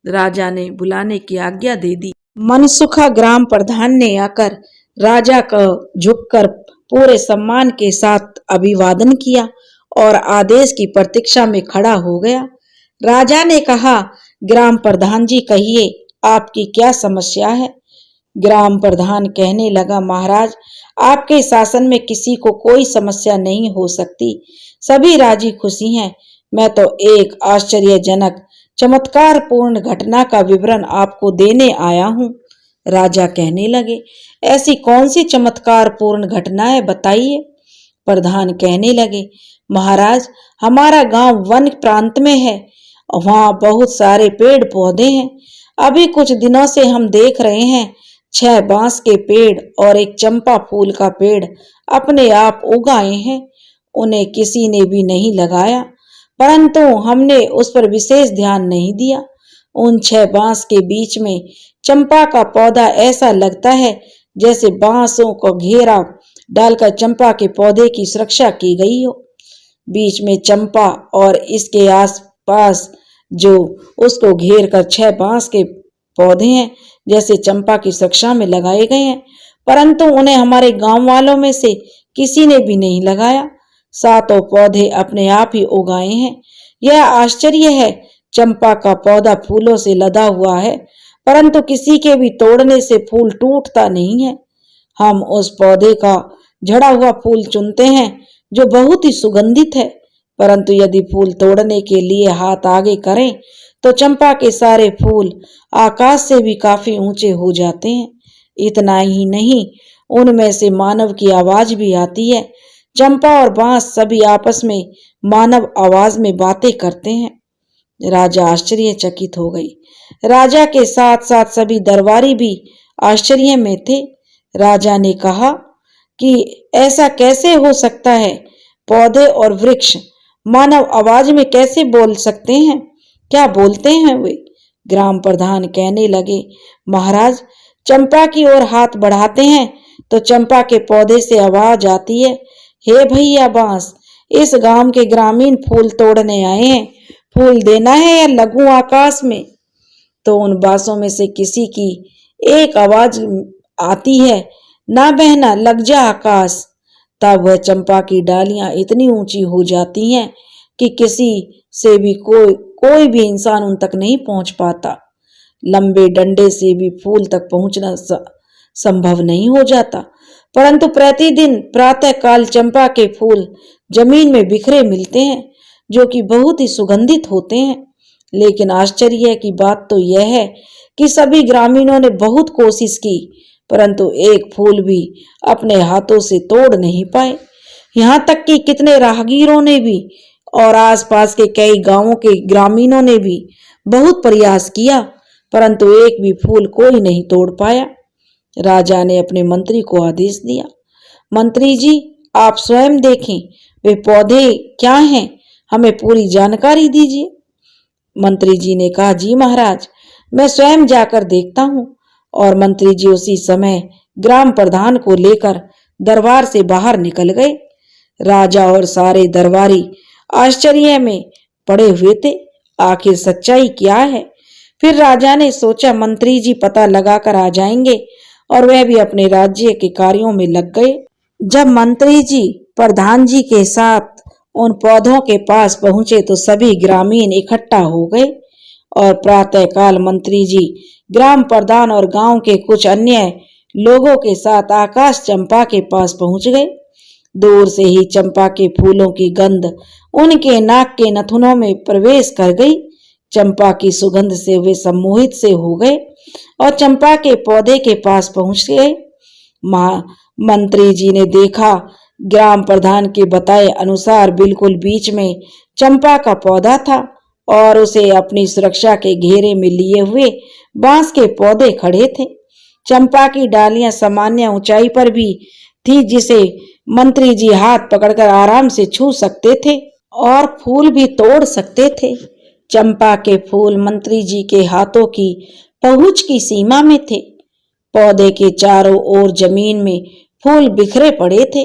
राजा ने बुलाने की आज्ञा दे दी। मनसुखा ग्राम प्रधान ने आकर राजा को झुककर पूरे सम्मान के साथ अभिवादन किया और आदेश की प्रतीक्षा में खड़ा हो गया। राजा ने कहा, ग्राम प्रधान जी कहिए, आपकी क्या समस्या है? ग्राम प्रधान कहने लगा, महाराज, आपके शासन में किसी को कोई समस्या नहीं हो सकती, सभी राजी खुशी हैं। मैं तो एक आश्चर्यजनक चमत्कार पूर्ण घटना का विवरण आपको देने आया हूँ। राजा कहने लगे, ऐसी कौन सी चमत्कार पूर्ण घटना है, बताइए। प्रधान कहने लगे, महाराज, हमारा गांव वन प्रांत में है, वहां बहुत सारे पेड़ पौधे हैं। अभी कुछ दिनों से हम देख रहे हैं 6 बांस के पेड़ और एक चंपा फूल का पेड़ अपने आप उग आए हैं। उन्हें किसी ने भी नहीं लगाया, परंतु हमने उस पर विशेष ध्यान नहीं दिया। उन 6 बांस के बीच में चंपा का पौधा ऐसा लगता है जैसे बांसों को घेरा डालकर चंपा के पौधे की सुरक्षा की गई हो। बीच में चंपा और इसके आसपास जो उसको घेर कर 6 बांस के पौधे हैं जैसे चंपा की सुरक्षा में लगाए गए हैं, परंतु उन्हें हमारे गांव वालों में से किसी ने भी नहीं लगाया। 7 पौधे अपने आप ही उगाए हैं। यह आश्चर्य है, चंपा का पौधा फूलों से लदा हुआ है, परंतु किसी के भी तोड़ने से फूल टूटता नहीं है। हम उस पौधे का झड़ा हुआ फूल चुनते हैं जो बहुत ही सुगंधित है, परंतु यदि फूल तोड़ने के लिए हाथ आगे करें तो चंपा के सारे फूल आकाश से भी काफी ऊंचे हो जाते हैं। इतना ही नहीं, उनमें से मानव की आवाज भी आती है। चंपा और बांस सभी आपस में मानव आवाज में बातें करते हैं। राजा आश्चर्यचकित हो गई। राजा के साथ साथ सभी दरबारी भी आश्चर्य में थे। राजा ने कहा कि ऐसा कैसे हो सकता है? पौधे और वृक्ष मानव आवाज में कैसे बोल सकते हैं? क्या बोलते हैं वे? ग्राम प्रधान कहने लगे, महाराज, चंपा की ओर हाथ बढ़ाते हैं तो चंपा के पौधे से आवाज आती है, हे भैया बांस, इस गांव के ग्रामीण फूल तोड़ने आए हैं, फूल देना है या लगूं आकाश में? तो उन बांसों में से किसी की एक आवाज आती है, ना बहना, लग जा आकाश। तब वह चंपा की डालियां इतनी ऊंची हो जाती हैं कि किसी से भी कोई भी इंसान उन तक नहीं पहुंच पाता। लंबे डंडे से भी फूल तक पहुंचना संभव नहीं हो जाता। परंतु प्रतिदिन प्रातः काल चंपा के फूल जमीन में बिखरे मिलते हैं, जो कि बहुत ही सुगंधित होते हैं। लेकिन आश्चर्य की बात तो यह है कि सभी ग्रामीणों ने बहुत कोशिश की, परंतु एक फूल भी अपने हाथों से तोड़ नहीं पाए। यहाँ तक कि कितने राहगीरों ने भी और आसपास के कई गांवों के ग्रामीणों ने भी बहुत प्रयास किया, परंतु एक भी फूल कोई नहीं तोड़ पाया। राजा ने अपने मंत्री को आदेश दिया, मंत्री जी, आप स्वयं देखें वे पौधे क्या हैं, हमें पूरी जानकारी दीजिए। मंत्री जी ने कहा, जी महाराज, मैं स्वयं जाकर देखता हूँ। और मंत्री जी उसी समय ग्राम प्रधान को लेकर दरबार से बाहर निकल गए। राजा और सारे दरबारी आश्चर्य में पड़े हुए थे, आखिर सच्चाई क्या है। फिर राजा ने सोचा मंत्री जी पता लगाकर आ जाएंगे, और वह भी अपने राज्य के कार्यों में लग गए। जब मंत्री जी प्रधान जी के साथ उन पौधों के पास पहुंचे तो सभी ग्रामीण इकट्ठा हो गए, और प्रातःकाल मंत्री जी ग्राम प्रधान और गांव के कुछ अन्य लोगों के साथ आकाश चंपा के पास पहुंच गए। दूर से ही चंपा के फूलों की गंध उनके नाक के नथुनों में प्रवेश कर गई। चंपा की सुगंध से वे सम्मोहित से हो गए और चंपा के पौधे के पास पहुंच गए। मंत्री जी ने देखा, ग्राम प्रधान के बताए अनुसार बिल्कुल बीच में चंपा का पौधा था और उसे अपनी सुरक्षा के घेरे में लिए हुए बांस के पौधे खड़े थे। चंपा की डालियां सामान्य ऊंचाई पर भी थी, जिसे मंत्री जी हाथ पकड़कर आराम से छू सकते थे और फूल भी तोड़ सकते थे। चंपा के फूल मंत्री जी के हाथों की पहुंच की सीमा में थे। पौधे के चारों ओर जमीन में फूल बिखरे पड़े थे,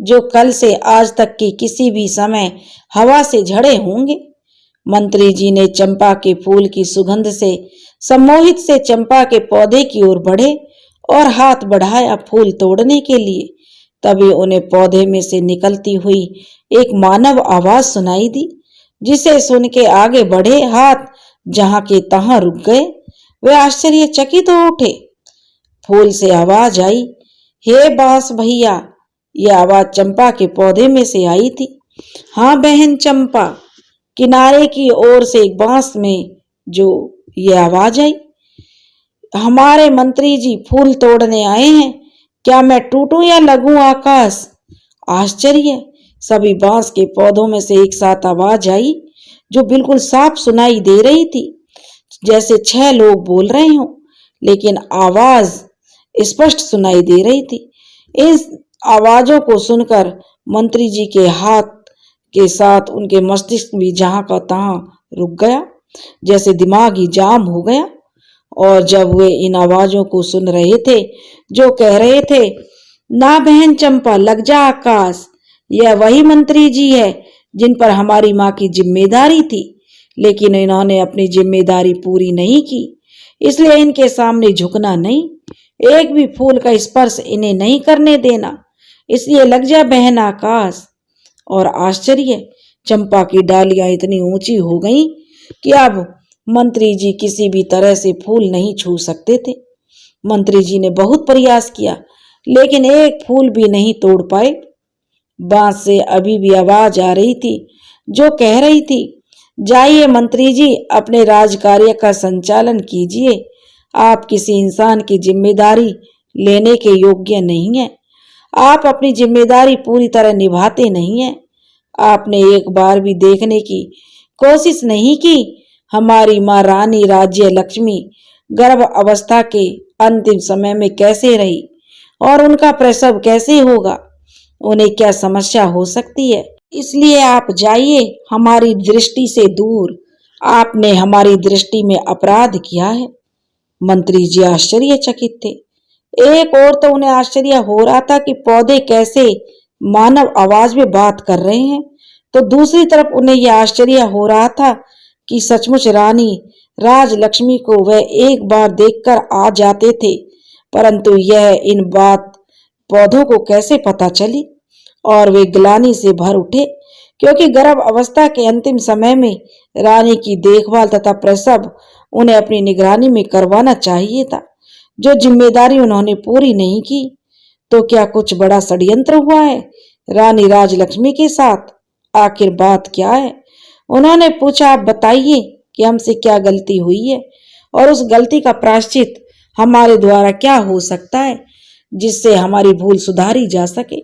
जो कल से आज तक की किसी भी समय हवा से झड़े होंगे। मंत्री जी ने चंपा के फूल की सुगंध से सम्मोहित से चंपा के पौधे की ओर बढ़े और हाथ बढ़ाया फूल तोड़ने के लिए। तभी उन्हें पौधे में से निकलती हुई एक मानव आवाज सुनाई दी, जिसे सुन के आगे बढ़े हाथ जहां के तहां रुक गए। वे आश्चर्यचकित हो उठे। फूल से आवाज आई, हे बांस भैया। यह आवाज चंपा के पौधे में से आई थी। हाँ बहन चंपा, किनारे की ओर से एक बांस में जो ये आवाज आई, हमारे मंत्री जी फूल तोड़ने आए हैं, क्या मैं टूटूं या लगूं आकाश। आश्चर्य, सभी बांस के पौधों में से एक साथ आवाज आई, जो बिल्कुल साफ सुनाई दे रही थी, जैसे 6 लोग बोल रहे हों, लेकिन आवाज स्पष्ट सुनाई दे रही थी। इस आवाजों को सुनकर मंत्री जी के हाथ के साथ उनके मस्तिष्क भी जहां का तहां रुक गया, जैसे दिमाग ही जाम हो गया। और जब वे इन आवाजों को सुन रहे थे, जो कह रहे थे, ना बहन चंपा, लग जा आकाश, यह वही मंत्री जी है जिन पर हमारी माँ की जिम्मेदारी थी, लेकिन इन्होंने अपनी जिम्मेदारी पूरी नहीं की, इसलिए इनके सामने झुकना नहीं, एक भी फूल का स्पर्श इन्हें नहीं करने देना, इसलिए लग जा बहन आकाश। और आश्चर्य, चंपा की डालियां इतनी ऊंची हो गईं कि अब मंत्री जी किसी भी तरह से फूल नहीं छू सकते थे। मंत्री जी ने बहुत प्रयास किया, लेकिन एक फूल भी नहीं तोड़ पाए। बांस से अभी भी आवाज आ रही थी, जो कह रही थी, जाइए मंत्री जी, अपने राज कार्य का संचालन कीजिए, आप किसी इंसान की जिम्मेदारी लेने के योग्य नहीं है, आप अपनी जिम्मेदारी पूरी तरह निभाते नहीं हैं। आपने एक बार भी देखने की कोशिश नहीं की हमारी माँ रानी राज्य लक्ष्मी गर्भ अवस्था के अंतिम समय में कैसे रही और उनका प्रसव कैसे होगा, उन्हें क्या समस्या हो सकती है। इसलिए आप जाइए हमारी दृष्टि से दूर, आपने हमारी दृष्टि में अपराध किया है। मंत्री जी आश्चर्यचकित थे। एक और तो उन्हें आश्चर्य हो रहा था कि पौधे कैसे मानव आवाज में बात कर रहे हैं, तो दूसरी तरफ उन्हें यह आश्चर्य हो रहा था कि सचमुच रानी राजलक्ष्मी को वह एक बार देखकर आ जाते थे, परंतु यह इन बात पौधों को कैसे पता चली। और वे ग्लानि से भर उठे, क्योंकि गर्भ अवस्था के अंतिम समय में रानी की देखभाल तथा प्रसव उन्हें अपनी निगरानी में करवाना चाहिए था, जो जिम्मेदारी उन्होंने पूरी नहीं की। तो क्या कुछ बड़ा षड्यंत्र हुआ है रानी राजलक्ष्मी के साथ? आखिर बात क्या है? उन्होंने पूछा। आप बताइए कि हमसे क्या गलती हुई है और उस गलती का प्रायश्चित हमारे द्वारा क्या हो सकता है, जिससे हमारी भूल सुधारी जा सके।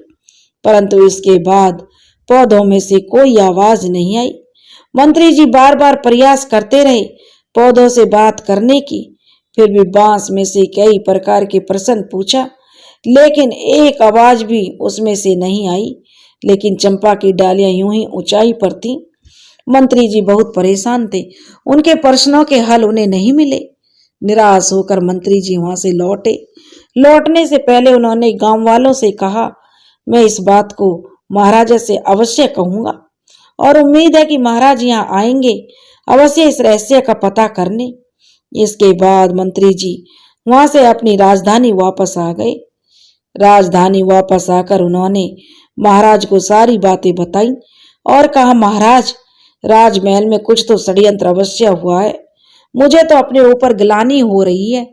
परंतु इसके बाद पौधों में से कोई आवाज नहीं आई। मंत्री जी बार बार प्रयास करते रहे पौधों से बात करने की, फिर भी बांस में से कई प्रकार के प्रश्न पूछा, लेकिन एक आवाज भी उसमें से नहीं आई। लेकिन चंपा की डालियां यूं ही ऊंचाई पर थीं। मंत्री जी बहुत परेशान थे, उनके प्रश्नों के हल उन्हें नहीं मिले। निराश होकर मंत्री जी वहां से लौटे। लौटने से पहले उन्होंने गांव वालों से कहा, मैं इस बात को महाराजा से अवश्य कहूंगा और उम्मीद है कि महाराज यहाँ आएंगे अवश्य इस रहस्य का पता करने। इसके बाद मंत्री जी वहां से अपनी राजधानी वापस आ गए। राजधानी वापस आकर उन्होंने महाराज को सारी बातें बताई और कहा, महाराज, राजमहल में कुछ तो षड्यंत्र अवश्य हुआ है। मुझे तो अपने ऊपर ग्लानि हो रही है।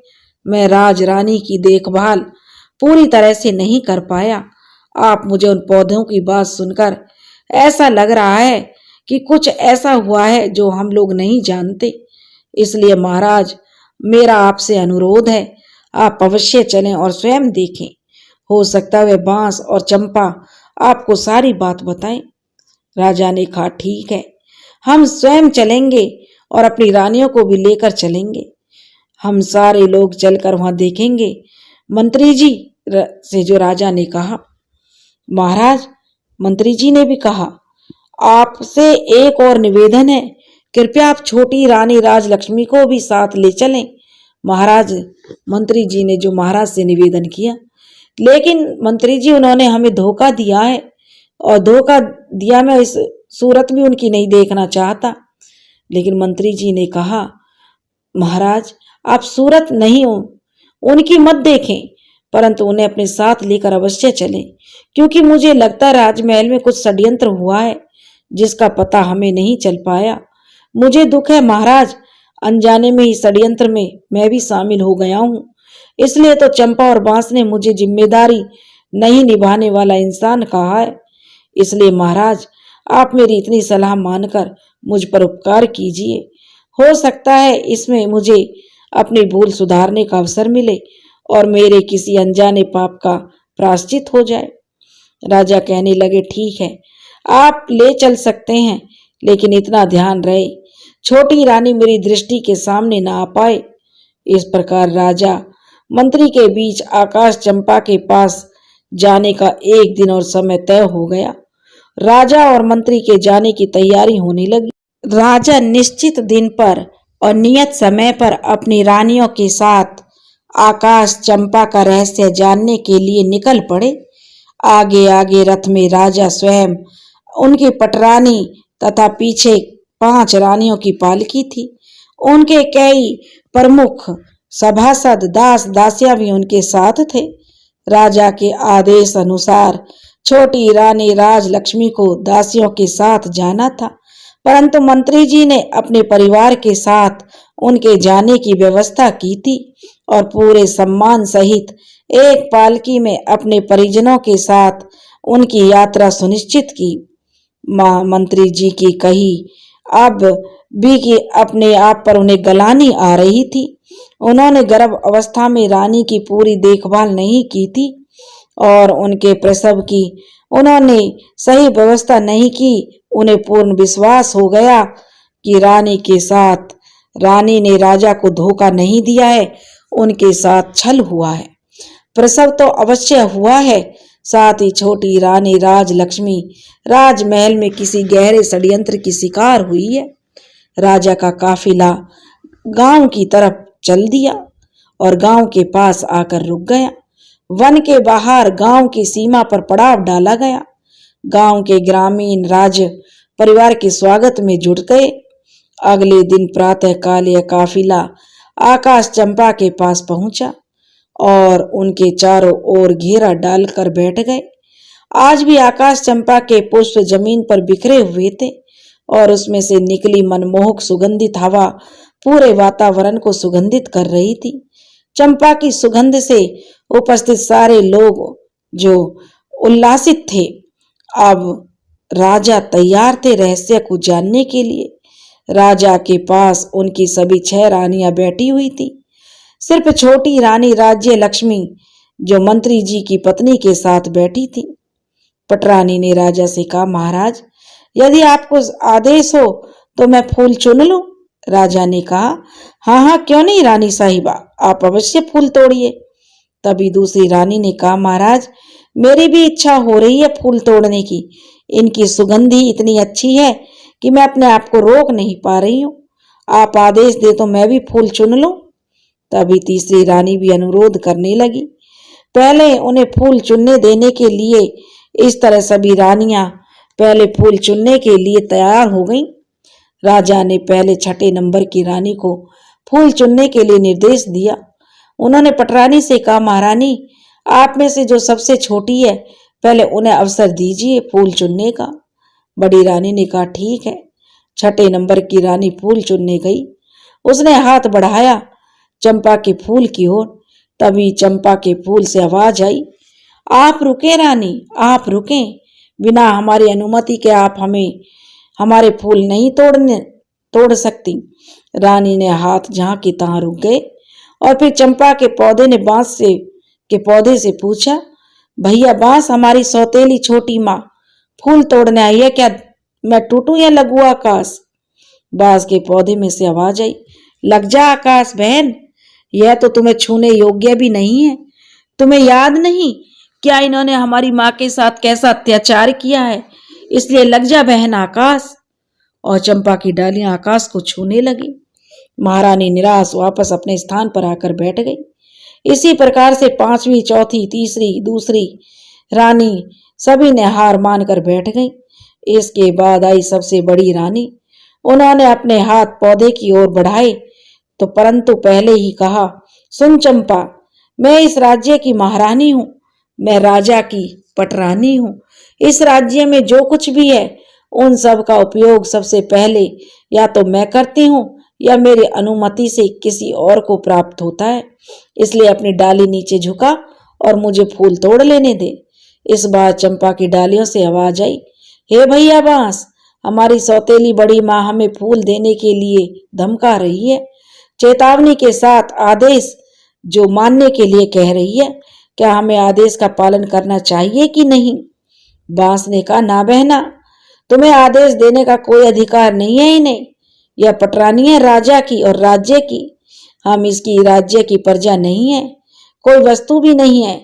मैं राज रानी की देखभाल पूरी तरह से नहीं कर पाया। आप मुझे उन पौधों की बात सुनकर ऐसा लग रहा है कि कुछ ऐसा हुआ है जो हम लोग नहीं जानते। इसलिए महाराज, मेरा आपसे अनुरोध है, आप अवश्य चलें और स्वयं देखें। हो सकता है वे बांस और चंपा आपको सारी बात बताएं। राजा ने कहा, ठीक है, हम स्वयं चलेंगे और अपनी रानियों को भी लेकर चलेंगे। हम सारे लोग चलकर वहां देखेंगे। मंत्री जी से जो राजा ने कहा। महाराज, मंत्री जी ने भी कहा, आपसे एक और निवेदन है, कृपया आप छोटी रानी राजलक्ष्मी को भी साथ ले चलें। महाराज, मंत्री जी ने जो महाराज से निवेदन किया, लेकिन मंत्री जी उन्होंने हमें धोखा दिया है और धोखा दिया, मैं इस सूरत भी उनकी नहीं देखना चाहता। लेकिन मंत्री जी ने कहा, महाराज, आप सूरत नहीं हो उनकी मत देखें, परंतु उन्हें अपने साथ लेकर अवश्य चलें, क्योंकि मुझे लगता है राजमहल में कुछ षड्यंत्र हुआ है जिसका पता हमें नहीं चल पाया। मुझे दुख है महाराज, अनजाने में ही षड्यंत्र में मैं भी शामिल हो गया हूँ। इसलिए तो चंपा और बांस ने मुझे जिम्मेदारी नहीं निभाने वाला इंसान कहा है। इसलिए महाराज, आप मेरी इतनी सलाह मानकर मुझ पर उपकार कीजिए। हो सकता है इसमें मुझे अपनी भूल सुधारने का अवसर मिले और मेरे किसी अनजाने पाप का प्रायश्चित हो जाए। राजा कहने लगे, ठीक है, आप ले चल सकते हैं, लेकिन इतना ध्यान रहे छोटी रानी मेरी दृष्टि के सामने ना आ पाए। इस प्रकार राजा मंत्री के बीच आकाश चंपा के पास जाने का एक दिन और समय तय हो गया। राजा और मंत्री के जाने की तैयारी होने लगी। राजा निश्चित दिन पर और नियत समय पर अपनी रानियों के साथ आकाश चंपा का रहस्य जानने के लिए निकल पड़े। आगे आगे रथ में राजा स्वयं, उनकी पटरानी तथा पीछे 5 रानियों की पालकी थी। उनके कई प्रमुख सभासद दास दासियां भी उनके साथ थे। राजा के आदेश अनुसार छोटी रानी राजलक्ष्मी को दासियों के साथ जाना था, परंतु मंत्री जी ने अपने परिवार के साथ उनके जाने की व्यवस्था की थी और पूरे सम्मान सहित एक पालकी में अपने परिजनों के साथ उनकी यात्रा सुनिश्चित की। मां मंत्री जी की कही अब भी कि अपने आप पर उन्हें गलानी आ रही थी। उन्होंने गर्भ अवस्था में रानी की पूरी देखभाल नहीं की थी और उनके प्रसव की उन्होंने सही व्यवस्था नहीं की। उन्हें पूर्ण विश्वास हो गया कि रानी के साथ रानी ने राजा को धोखा नहीं दिया है, उनके साथ छल हुआ है। प्रसव तो अवश्य हुआ है, साथ ही छोटी रानी राजलक्ष्मी राजमहल में किसी गहरे षड्यंत्र की शिकार हुई है। राजा का काफिला गांव की तरफ चल दिया और गांव के पास आकर रुक गया। वन के बाहर गांव की सीमा पर पड़ाव डाला गया। गांव के ग्रामीण राज परिवार के स्वागत में जुट गए। अगले दिन प्रातःकाल यह काफिला आकाश चंपा के पास पहुंचा और उनके चारों ओर घेरा डालकर बैठ गए। आज भी आकाश चंपा के पुष्प जमीन पर बिखरे हुए थे और उसमें से निकली मनमोहक सुगंधित हवा पूरे वातावरण को सुगंधित कर रही थी। चंपा की सुगंध से उपस्थित सारे लोग जो उल्लासित थे, अब राजा तैयार थे रहस्य को जानने के लिए। राजा के पास उनकी सभी 6 रानियां बैठी हुई थी। सिर्फ छोटी रानी राज्य लक्ष्मी जो मंत्री जी की पत्नी के साथ बैठी थी। पटरानी ने राजा से कहा, महाराज यदि आपको आदेश हो तो मैं फूल चुन लूं। राजा ने कहा, हाँ हाँ क्यों नहीं रानी साहिबा, आप अवश्य फूल तोड़िए। तभी दूसरी रानी ने कहा, महाराज मेरी भी इच्छा हो रही है फूल तोड़ने की। इनकी सुगंध ही इतनी अच्छी है कि मैं अपने आप को रोक नहीं पा रही हूँ। आप आदेश दे तो मैं भी फूल चुन लूं। तभी तीसरी रानी भी अनुरोध करने लगी। पहले उन्हें फूल चुनने देने के लिए इस तरह सभी रानियां पहले फूल चुनने के लिए तैयार हो गईं। राजा ने पहले 6 नंबर की रानी को फूल चुनने के लिए निर्देश दिया। उन्होंने पटरानी से कहा, महारानी आप में से जो सबसे छोटी है पहले उन्हें अवसर दीजिए फूल चुनने का। बड़ी रानी ने कहा, ठीक है। 6 नंबर की रानी फूल चुनने गई। उसने हाथ बढ़ाया चंपा के फूल की ओर। तभी चंपा के फूल से आवाज आई, आप रुके रानी, आप रुके, बिना हमारी अनुमति के आप हमारे फूल नहीं तोड़ सकती। रानी ने हाथ जहां की तहां रुक गए और फिर चंपा के पौधे ने पौधे से पूछा, भैया बांस हमारी सौतेली छोटी माँ फूल तोड़ने आई है क्या? मैं टूटूं या लगू आकाश? बांस के पौधे में से आवाज आई, लग जा आकाश बहन, यह तो तुम्हें छूने योग्य भी नहीं है। तुम्हें याद नहीं क्या इन्होंने हमारी माँ के साथ कैसा अत्याचार किया है? इसलिए लग जा बहन आकाश। और चंपा की डालियां आकाश को छूने लगी। महारानी निराश वापस अपने स्थान पर आकर बैठ गई। इसी प्रकार से 5वीं, चौथी, तीसरी, दूसरी रानी सभी ने हार मानकर बैठ गई। इसके बाद आई सबसे बड़ी रानी। उन्होंने अपने हाथ पौधे की ओर बढ़ाए तो परंतु पहले ही कहा, सुन चंपा, मैं इस राज्य की महारानी हूं, मैं राजा की पटरानी हूं। इस राज्य में जो कुछ भी है उन सब का उपयोग सबसे पहले या तो मैं करती हूँ या मेरी अनुमति से किसी और को प्राप्त होता है। इसलिए अपनी डाली नीचे झुका और मुझे फूल तोड़ लेने दे। इस बार चंपा की डालियों से आवाज आई, हे भैया बांस, हमारी सौतेली बड़ी माँ हमें फूल देने के लिए धमका रही है। चेतावनी के साथ आदेश जो मानने के लिए कह रही है। क्या हमें आदेश का पालन करना चाहिए कि नहीं? बांस ने कहा, ना बहना, तुम्हें आदेश देने का कोई अधिकार नहीं है इन्हें। यह पटरानी है राजा की और राज्य की। हम इसकी राज्य की प्रजा नहीं है, कोई वस्तु भी नहीं है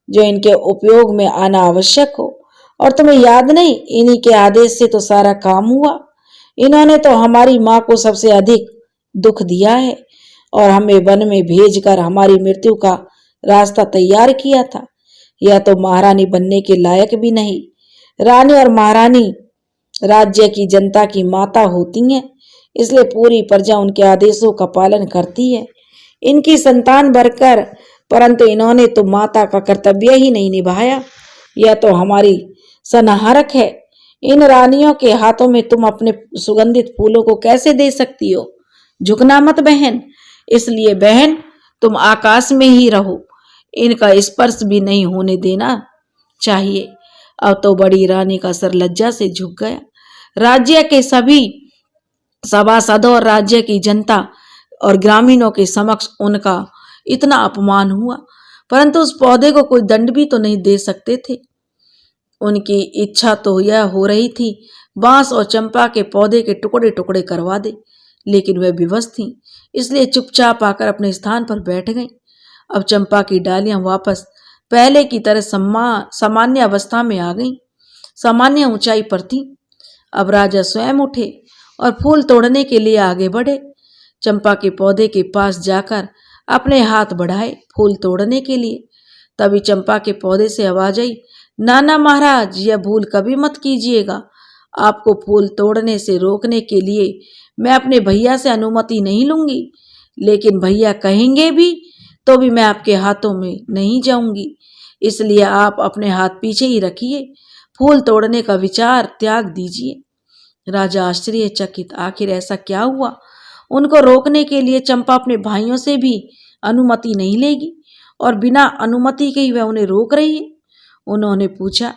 जो इनके उपयोग में आना आवश्यक हो। और तुम्हें याद नहीं, इन्हीं के आदेश से तो सारा काम हुआ। इन्होंने तो हमारी माँ को सबसे अधिक दुख दिया है और हमें वन में भेजकर हमारी मृत्यु का रास्ता तैयार किया था। यह तो महारानी बनने के लायक भी नहीं। रानी और महारानी राज्य की जनता की माता होती हैं, इसलिए पूरी प्रजा उनके आदेशों का पालन करती है। इनकी संतान बनकर परंतु इन्होंने तो माता का कर्तव्य ही नहीं निभाया। यह तो हमारी सनाहरक है। इन रानियों के हाथों में तुम अपने सुगंधित फूलों को कैसे दे सकती हो? झुकना मत बहन, इसलिए बहन तुम आकाश में ही रहो, इनका स्पर्श भी नहीं होने देना चाहिए। अब तो बड़ी रानी का सर लज्जा से झुक गया। राज्य के सभी सभासदों और राज्य की जनता और ग्रामीणों के समक्ष उनका इतना अपमान हुआ, परंतु उस पौधे को कोई दंड भी तो नहीं दे सकते थे। उनकी इच्छा तो यह हो रही थी बांस और चंपा के पौधे के टुकड़े टुकड़े करवा दे, लेकिन वह विवश थी, इसलिए चुपचाप आकर अपने स्थान पर बैठ गईं। अब चंपा की डालियां वापस पहले की तरह सामान्य अवस्था में आ गईं, सामान्य ऊंचाई पर थी। अब राजा स्वयं उठे और फूल तोड़ने के लिए आगे बढ़े। चंपा के पौधे के पास जाकर अपने हाथ बढ़ाए फूल तोड़ने के लिए। तभी चंपा के पौधे से आवाज आई, नाना महाराज, यह भूल कभी मत कीजिएगा। आपको फूल तोड़ने से रोकने के लिए मैं अपने भैया से अनुमति नहीं लूंगी, लेकिन भैया कहेंगे भी तो भी मैं आपके हाथों में नहीं जाऊंगी। इसलिए आप अपने हाथ पीछे ही रखिए, फूल तोड़ने का विचार त्याग दीजिए। राजा आश्चर्यचकित, आखिर ऐसा क्या हुआ? उनको रोकने के लिए चंपा अपने भाइयों से भी अनुमति नहीं लेगी और बिना अनुमति के ही वह उन्हें रोक रही है। उन्होंने पूछा,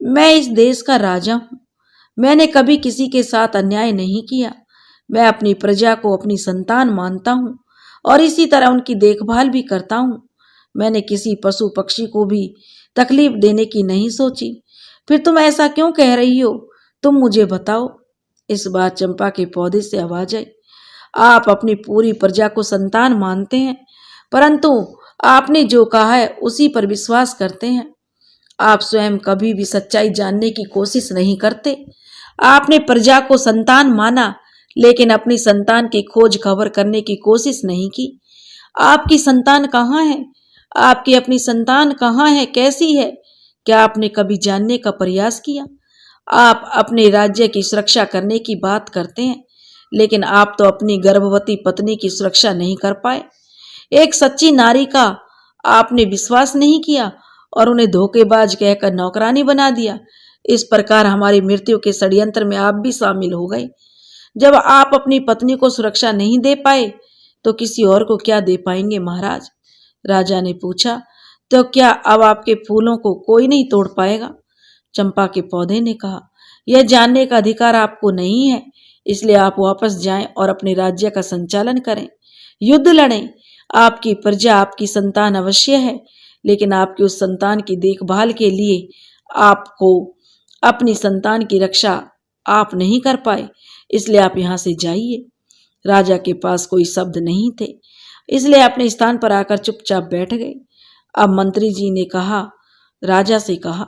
मैं इस देश का राजा हूं, मैंने कभी किसी के साथ अन्याय नहीं किया। मैं अपनी प्रजा को अपनी संतान मानता हूं और इसी तरह उनकी देखभाल भी करता हूं। मैंने किसी पशु पक्षी को भी तकलीफ देने की नहीं सोची। फिर तुम ऐसा क्यों कह रही हो? तुम मुझे बताओ। इस बार चंपा के पौधे से आवाज आई, आप अपनी पूरी प्रजा को संतान मानते हैं, परंतु आपने जो कहा है उसी पर विश्वास करते हैं। आप स्वयं कभी भी सच्चाई जानने की कोशिश नहीं करते। आपने प्रजा को संतान माना, लेकिन अपनी संतान की खोज खबर करने की कोशिश नहीं की। आपकी संतान कहाँ है? आपकी अपनी संतान कहाँ है? कैसी है? क्या आपने कभी जानने का प्रयास किया? आप अपने राज्य की सुरक्षा करने की बात करते हैं, लेकिन आप तो अपनी गर्भवती पत्नी की सुरक्षा नहीं कर पाए। एक सच्ची नारी का आपने विश्वास नहीं किया और उन्हें धोखेबाज कहकर नौकरानी बना दिया। इस प्रकार हमारी मृत्यु के षड्यंत्र में आप भी शामिल हो गए। जब आप अपनी पत्नी को सुरक्षा नहीं दे पाए तो किसी और को क्या दे पाएंगे महाराज? राजा ने पूछा, तो क्या अब आपके फूलों को कोई नहीं तोड़ पाएगा? चंपा के पौधे ने कहा, यह जानने का अधिकार आपको नहीं है, इसलिए आप वापस जाएं और अपने राज्य का संचालन करें, युद्ध लड़ें। आपकी प्रजा आपकी संतान अवश्य है, लेकिन आपकी उस संतान की देखभाल के लिए आपको अपनी संतान की रक्षा आप नहीं कर पाए, इसलिए आप यहाँ से जाइए। राजा के पास कोई शब्द नहीं थे, इसलिए अपने स्थान पर आकर चुपचाप बैठ गए। अब मंत्री जी ने राजा से कहा,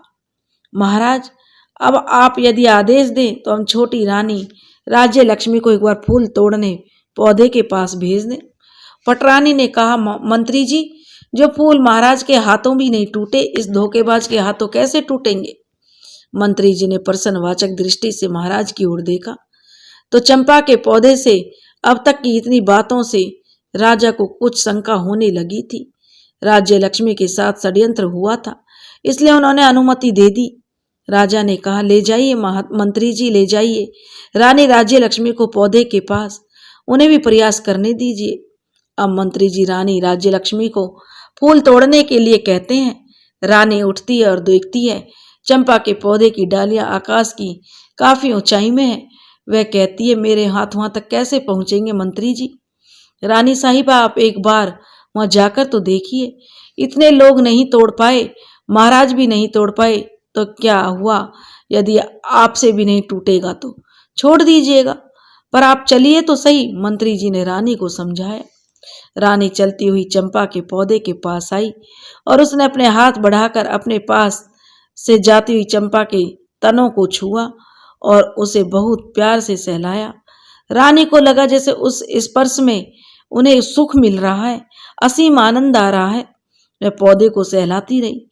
महाराज, अब आप यदि आदेश दें तो हम छोटी रानी राज्य लक्ष्मी को एक बार फूल तोड़ने पौधे के पास भेज दें। पटरानी ने कहा, मंत्री जी, जो फूल महाराज के हाथों भी नहीं टूटे, इस धोखेबाज के हाथों कैसे टूटेंगे? मंत्री जी ने प्रश्नवाचक दृष्टि से महाराज की ओर देखा तो चंपा के पौधे से अब तक की इतनी बातों से राजा को कुछ शंका होने लगी थी। राज्य लक्ष्मी के साथ षड्यंत्र हुआ था, इसलिए उन्होंने अनुमति दे दी। राजा ने कहा, ले जाइए मंत्री जी, ले जाइए रानी राज्य लक्ष्मी को पौधे के पास, उन्हें भी प्रयास करने दीजिए। अब मंत्री जी रानी राज्य लक्ष्मी को फूल तोड़ने के लिए कहते हैं। रानी उठती है और देखती है चंपा के पौधे की डालियां आकाश की काफी ऊंचाई में है। वह कहती है, मेरे हाथ वहां तक कैसे पहुंचेंगे मंत्री जी? रानी साहिबा, आप एक बार वहां जाकर तो देखिए, इतने लोग नहीं तोड़ पाए, महाराज भी नहीं तोड़ पाए, तो क्या हुआ यदि आपसे भी नहीं टूटेगा तो छोड़ दीजिएगा, पर आप चलिए तो सही। मंत्री जी ने रानी को समझाया। रानी चलती हुई चंपा के पौधे के पास आई और उसने अपने हाथ बढ़ाकर अपने पास से जाती हुई चंपा के तनों को छुआ और उसे बहुत प्यार से सहलाया। रानी को लगा जैसे उस स्पर्श में उन्हें सुख मिल रहा है, असीम आनंद आ रहा है। वह पौधे को सहलाती रही।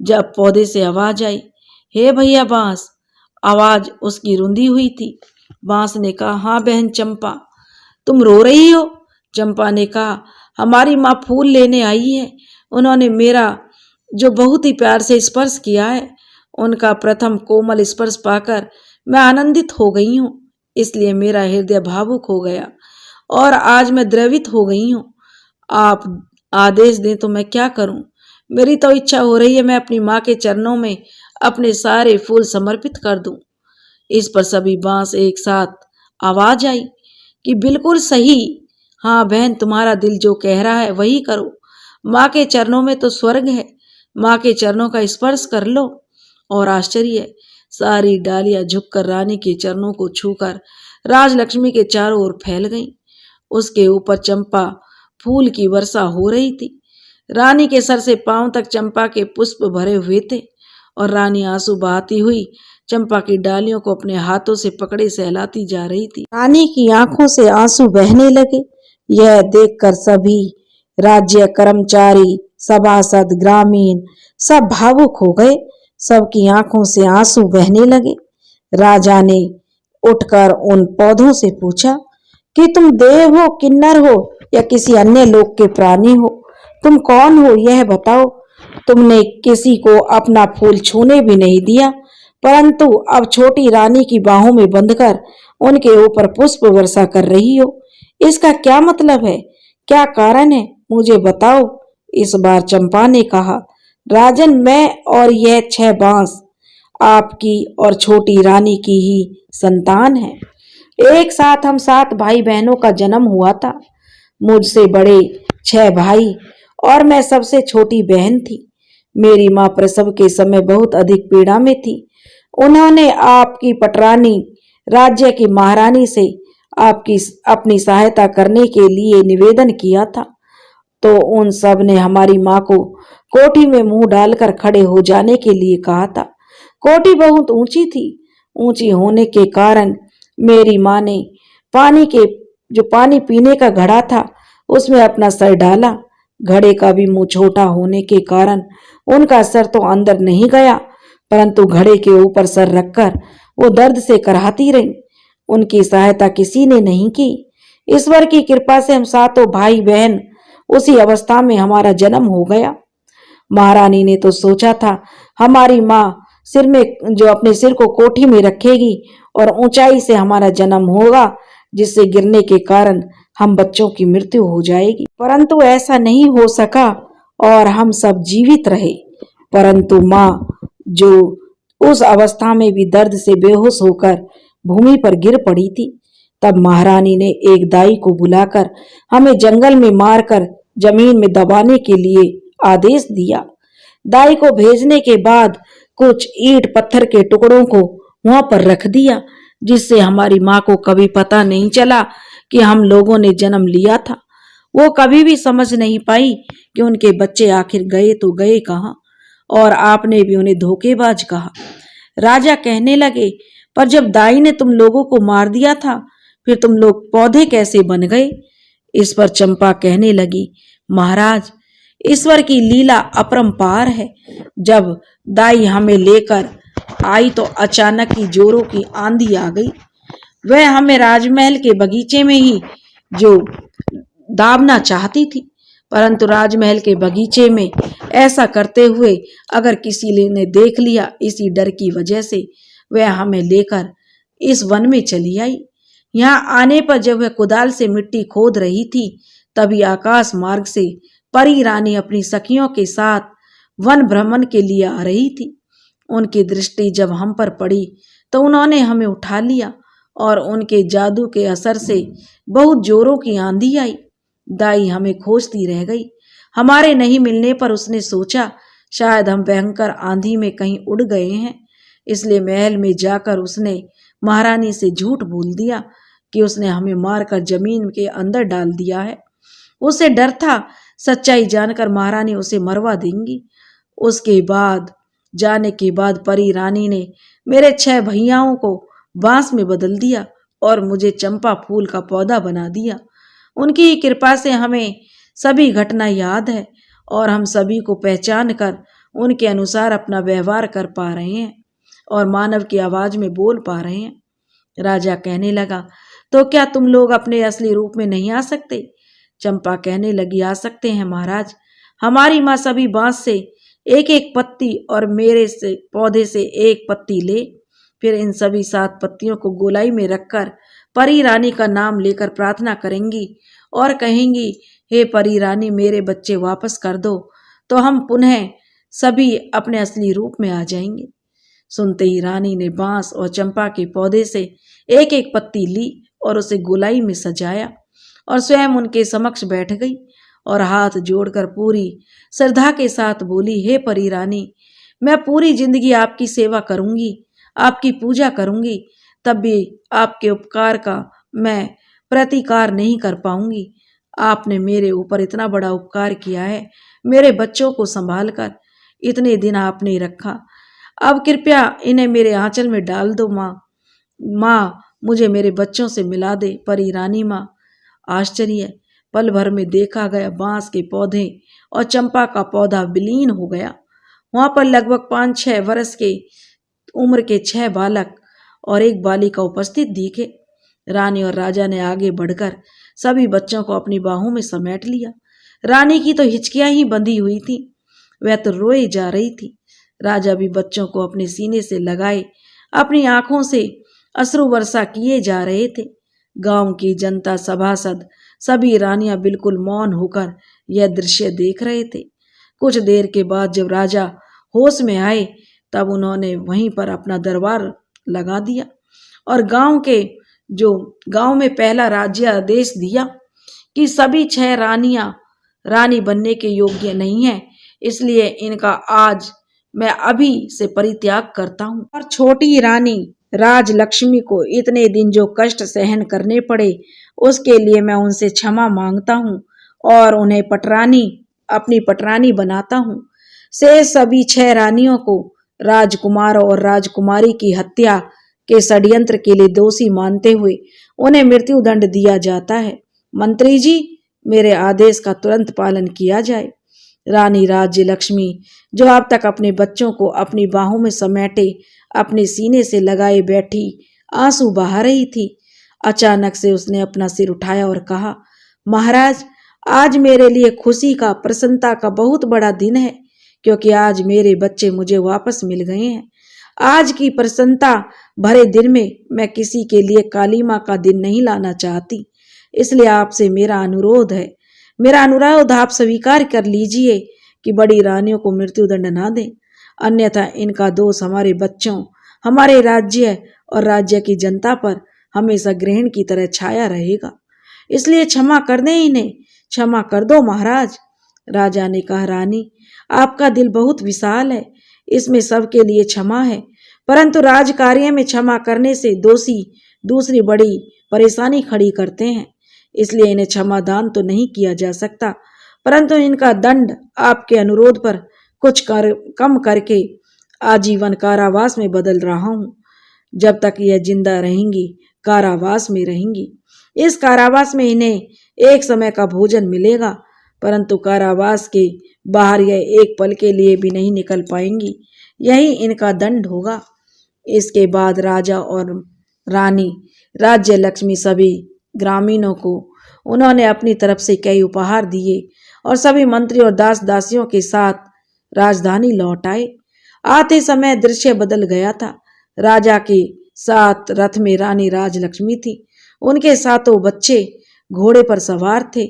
जब पौधे से आवाज आई, हे भैया बांस, आवाज उसकी रुंधी हुई थी। बांस ने कहा, हाँ बहन चंपा, तुम रो रही हो? चंपा ने कहा, हमारी माँ फूल लेने आई है, उन्होंने मेरा जो बहुत ही प्यार से स्पर्श किया है, उनका प्रथम कोमल स्पर्श पाकर मैं आनंदित हो गई हूँ, इसलिए मेरा हृदय भावुक हो गया और आज मैं द्रवित हो गई हूँ। आप आदेश दें तो मैं क्या करूं? मेरी तो इच्छा हो रही है मैं अपनी माँ के चरणों में अपने सारे फूल समर्पित कर दूं। इस पर सभी बांस एक साथ आवाज आई कि बिल्कुल सही, हाँ बहन, तुम्हारा दिल जो कह रहा है वही करो। माँ के चरणों में तो स्वर्ग है, माँ के चरणों का स्पर्श कर लो। और आश्चर्य, सारी डालियां झुककर रानी के चरणों को छूकर राजलक्ष्मी के चारों ओर फैल गईं। उसके ऊपर चंपा फूल की वर्षा हो रही थी। रानी के सर से पांव तक चंपा के पुष्प भरे हुए थे और रानी आंसू बहाती हुई चंपा की डालियों को अपने हाथों से पकड़े सहलाती जा रही थी। रानी की आंखों से आंसू बहने लगे। यह देखकर सभी राज्य कर्मचारी, सभासद, ग्रामीण सब भावुक हो गए। सबकी आंखों से आंसू बहने लगे। राजा ने उठकर उन पौधों से पूछा कि तुम देव हो, किन्नर हो या किसी अन्य लोक के प्राणी हो? तुम कौन हो, यह बताओ। तुमने किसी को अपना फूल छूने भी नहीं दिया, परंतु अब छोटी रानी की बाहों में बंधकर उनके ऊपर पुष्प वर्षा कर रही हो। इसका क्या मतलब है? क्या कारण है? मुझे बताओ। इस बार चंपा ने कहा, राजन, मैं और यह 6 बांस आपकी और छोटी रानी की ही संतान है। एक साथ हम 7 भाई बहनों का जन्म हुआ था। मुझसे बड़े 6 भाई और मैं सबसे छोटी बहन थी। मेरी माँ प्रसव के समय बहुत अधिक पीड़ा में थी। उन्होंने आपकी पटरानी राज्य की महारानी से आपकी अपनी सहायता करने के लिए निवेदन किया था, तो उन सब ने हमारी माँ को कोठी में मुंह डालकर खड़े हो जाने के लिए कहा था। कोठी बहुत ऊंची थी। ऊंची होने के कारण मेरी माँ ने पानी पीने का घड़ा था, उसमें अपना सर डाला। घड़े का भी मुंह छोटा होने के कारण उनका सर तो अंदर नहीं गया, परंतु घड़े के ऊपर सर रखकर वो दर्द से कराहती रही। उनकी सहायता किसी ने नहीं की। ईश्वर की कृपा से हम 7 भाई बहन उसी अवस्था में हमारा जन्म हो गया। महारानी ने तो सोचा था हमारी माँ सिर में जो अपने सिर को कोठी में रखेगी और ऊंचाई से हमारा जन्म होगा, जिससे गिरने के कारण हम बच्चों की मृत्यु हो जाएगी, परंतु ऐसा नहीं हो सका और हम सब जीवित रहे। परंतु माँ जो उस अवस्था में भी दर्द से बेहोश होकर भूमि पर गिर पड़ी थी, तब महारानी ने एक दाई को बुलाकर हमें जंगल में मारकर जमीन में दबाने के लिए आदेश दिया। दाई को भेजने के बाद कुछ ईंट पत्थर के टुकड़ों को वहां पर रख दिया, जिससे हमारी माँ को कभी पता नहीं चला कि हम लोगों ने जन्म लिया था। वो कभी भी समझ नहीं पाई कि उनके बच्चे आखिर गए तो गए कहाँ, और आपने भी उन्हें धोखेबाज कहा। राजा कहने लगे, पर जब दाई ने तुम लोगों को मार दिया था, फिर तुम लोग पौधे कैसे बन गए? इस पर चंपा कहने लगी, महाराज, ईश्वर की लीला अपरंपार है। जब दाई हमें लेकर आई तो अचानक ही जोरों की आंधी आ गई। वह हमें राजमहल के बगीचे में ही जो दाबना चाहती थी, परंतु राजमहल के बगीचे में ऐसा करते हुए अगर किसी ने देख लिया, इसी डर की वजह से वह हमें लेकर इस वन में चली आई। यहाँ आने पर जब वह कुदाल से मिट्टी खोद रही थी, तभी आकाश मार्ग से परी रानी अपनी सखियों के साथ वन भ्रमण के लिए आ रही थी। उनकी दृष्टि जब हम पर पड़ी तो उन्होंने हमें उठा लिया और उनके जादू के असर से बहुत जोरों की आंधी आई। दाई हमें खोजती रह गई। हमारे नहीं मिलने पर उसने सोचा शायद हम भयंकर आंधी में कहीं उड़ गए हैं, इसलिए महल में जाकर उसने महारानी से झूठ बोल दिया कि उसने हमें मारकर जमीन के अंदर डाल दिया है। उसे डर था सच्चाई जानकर महारानी उसे मरवा देंगी। उसके बाद जाने के बाद परी रानी ने मेरे 6 भैयाओं को बांस में बदल दिया और मुझे चंपा फूल का पौधा बना दिया। उनकी कृपा से हमें सभी घटना याद है और हम सभी को पहचान कर उनके अनुसार अपना व्यवहार कर पा रहे हैं और मानव की आवाज में बोल पा रहे हैं। राजा कहने लगा, तो क्या तुम लोग अपने असली रूप में नहीं आ सकते? चंपा कहने लगी, आ सकते हैं महाराज। हमारी माँ सभी बांस से एक एक पत्ती और मेरे से पौधे से एक पत्ती ले, फिर इन सभी 7 पत्तियों को गोलाई में रखकर परी रानी का नाम लेकर प्रार्थना करेंगी और कहेंगी, हे परी रानी, मेरे बच्चे वापस कर दो, तो हम पुनः सभी अपने असली रूप में आ जाएंगे। सुनते ही रानी ने बांस और चंपा के पौधे से एक एक पत्ती ली और उसे गोलाई में सजाया और स्वयं उनके समक्ष बैठ गई और हाथ जोड़कर पूरी श्रद्धा के साथ बोली, हे परी रानी, मैं पूरी जिंदगी आपकी सेवा करूंगी, आपकी पूजा करूंगी, तब भी आपके उपकार का मैं प्रतिकार नहीं कर पाऊंगी। आपने मेरे ऊपर इतना बड़ा उपकार किया है, मेरे बच्चों को संभाल कर इतने दिन आपने रखा, अब कृपया इन्हें मेरे आंचल में डाल दो। माँ, मुझे मेरे बच्चों से मिला दे। परी रानी माँ। आश्चर्य, पल भर में देखा गया बांस के पौधे और चंपा का पौधा विलीन हो गया। वहां पर लगभग 5-6 वर्ष के उम्र के 6 बालक और एक बालिका उपस्थित दिखे। रानी और राजा ने आगे बढ़कर सभी बच्चों को अपनी बाहों में समेट लिया। रानी की तो हिचकियां ही बंधी हुई थी। वह तो रोए जा रही थी। राजा भी बच्चों को अपने सीने से लगाए अपनी आंखों से अश्रु वर्षा किए जा रहे थे। गांव की जनता, सभासद, सभी रानियां बिल्कुल मौन होकर यह दृश्य देख रहे थे। कुछ देर के बाद जब राजा होश में आए तब उन्होंने वहीं पर अपना दरबार लगा दिया और गांव में पहला राज्य आदेश दिया कि सभी 6 रानियां रानी बनने के योग्य नहीं है, इसलिए इनका आज मैं अभी से परित्याग करता हूं। और छोटी रानी राजलक्ष्मी को इतने दिन जो कष्ट सहन करने पड़े उसके लिए मैं उनसे क्षमा मांगता हूं और उन्हें अपनी पटरानी बनाता हूं। से सभी 6 रानियों को राजकुमार और राजकुमारी की हत्या के षड्यंत्र के लिए दोषी मानते हुए उन्हें मृत्यु दंड दिया जाता है। मंत्री जी, मेरे आदेश का तुरंत पालन किया जाए। रानी राज्य लक्ष्मी, जो अब तक अपने बच्चों को अपनी बाहों में समेटे अपने सीने से लगाए बैठी आंसू बहा रही थी, अचानक से उसने अपना सिर उठाया और कहा, महाराज, आज मेरे लिए खुशी का, प्रसन्नता का बहुत बड़ा दिन है, क्योंकि आज मेरे बच्चे मुझे वापस मिल गए हैं। आज की प्रसन्नता भरे दिन में मैं किसी के लिए काली मां का दिन नहीं लाना चाहती, इसलिए आपसे मेरा अनुरोध आप स्वीकार कर लीजिए कि बड़ी रानियों को मृत्यु दंड ना दें, अन्यथा इनका दोष हमारे बच्चों, हमारे राज्य और राज्य की जनता पर हमेशा ग्रहण की तरह छाया रहेगा। इसलिए क्षमा कर दें इन्हें, क्षमा कर दो महाराज। राजा ने कहा, रानी, आपका दिल बहुत विशाल है, इसमें सबके लिए क्षमा है, परंतु राजकार्य में क्षमा करने से दोषी दूसरी बड़ी परेशानी खड़ी करते हैं, इसलिए इन्हें क्षमादान तो नहीं किया जा सकता, परंतु इनका दंड आपके अनुरोध पर कुछ कम करके आजीवन कारावास में बदल रहा हूं। जब तक यह जिंदा रहेंगी कारावास में रहेंगी। इस कारावास में इन्हें एक समय का भोजन मिलेगा, परंतु कारावास के बाहर यह एक पल के लिए भी नहीं निकल पाएंगी। यही इनका दंड होगा। इसके बाद राजा और रानी राज्य लक्ष्मी सभी ग्रामीणों को उन्होंने अपनी तरफ से कई उपहार दिए और सभी मंत्री और दास दासियों के साथ राजधानी लौट आए। आते समय दृश्य बदल गया था। राजा के साथ रथ में रानी राजलक्ष्मी थी, उनके सातों बच्चे घोड़े पर सवार थे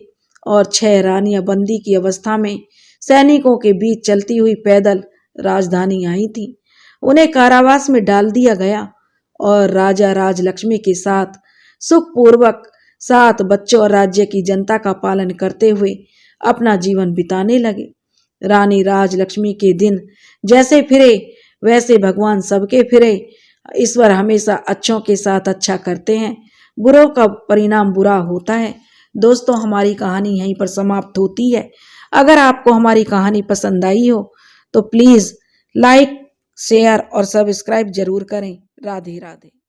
और 6 रानियां बंदी की अवस्था में सैनिकों के बीच चलती हुई पैदल राजधानी आई थी। उन्हें कारावास में डाल दिया गया और राजा राजलक्ष्मी के साथ सुखपूर्वक 7 बच्चों और राज्य की जनता का पालन करते हुए अपना जीवन बिताने लगे। रानी राजलक्ष्मी के दिन जैसे फिरे वैसे भगवान सबके फिरे। ईश्वर हमेशा अच्छों के साथ अच्छा करते हैं, बुरों का परिणाम बुरा होता है। दोस्तों, हमारी कहानी यहीं पर समाप्त होती है। अगर आपको हमारी कहानी पसंद आई हो तो प्लीज लाइक, शेयर और सब्सक्राइब जरूर करें। राधे राधे।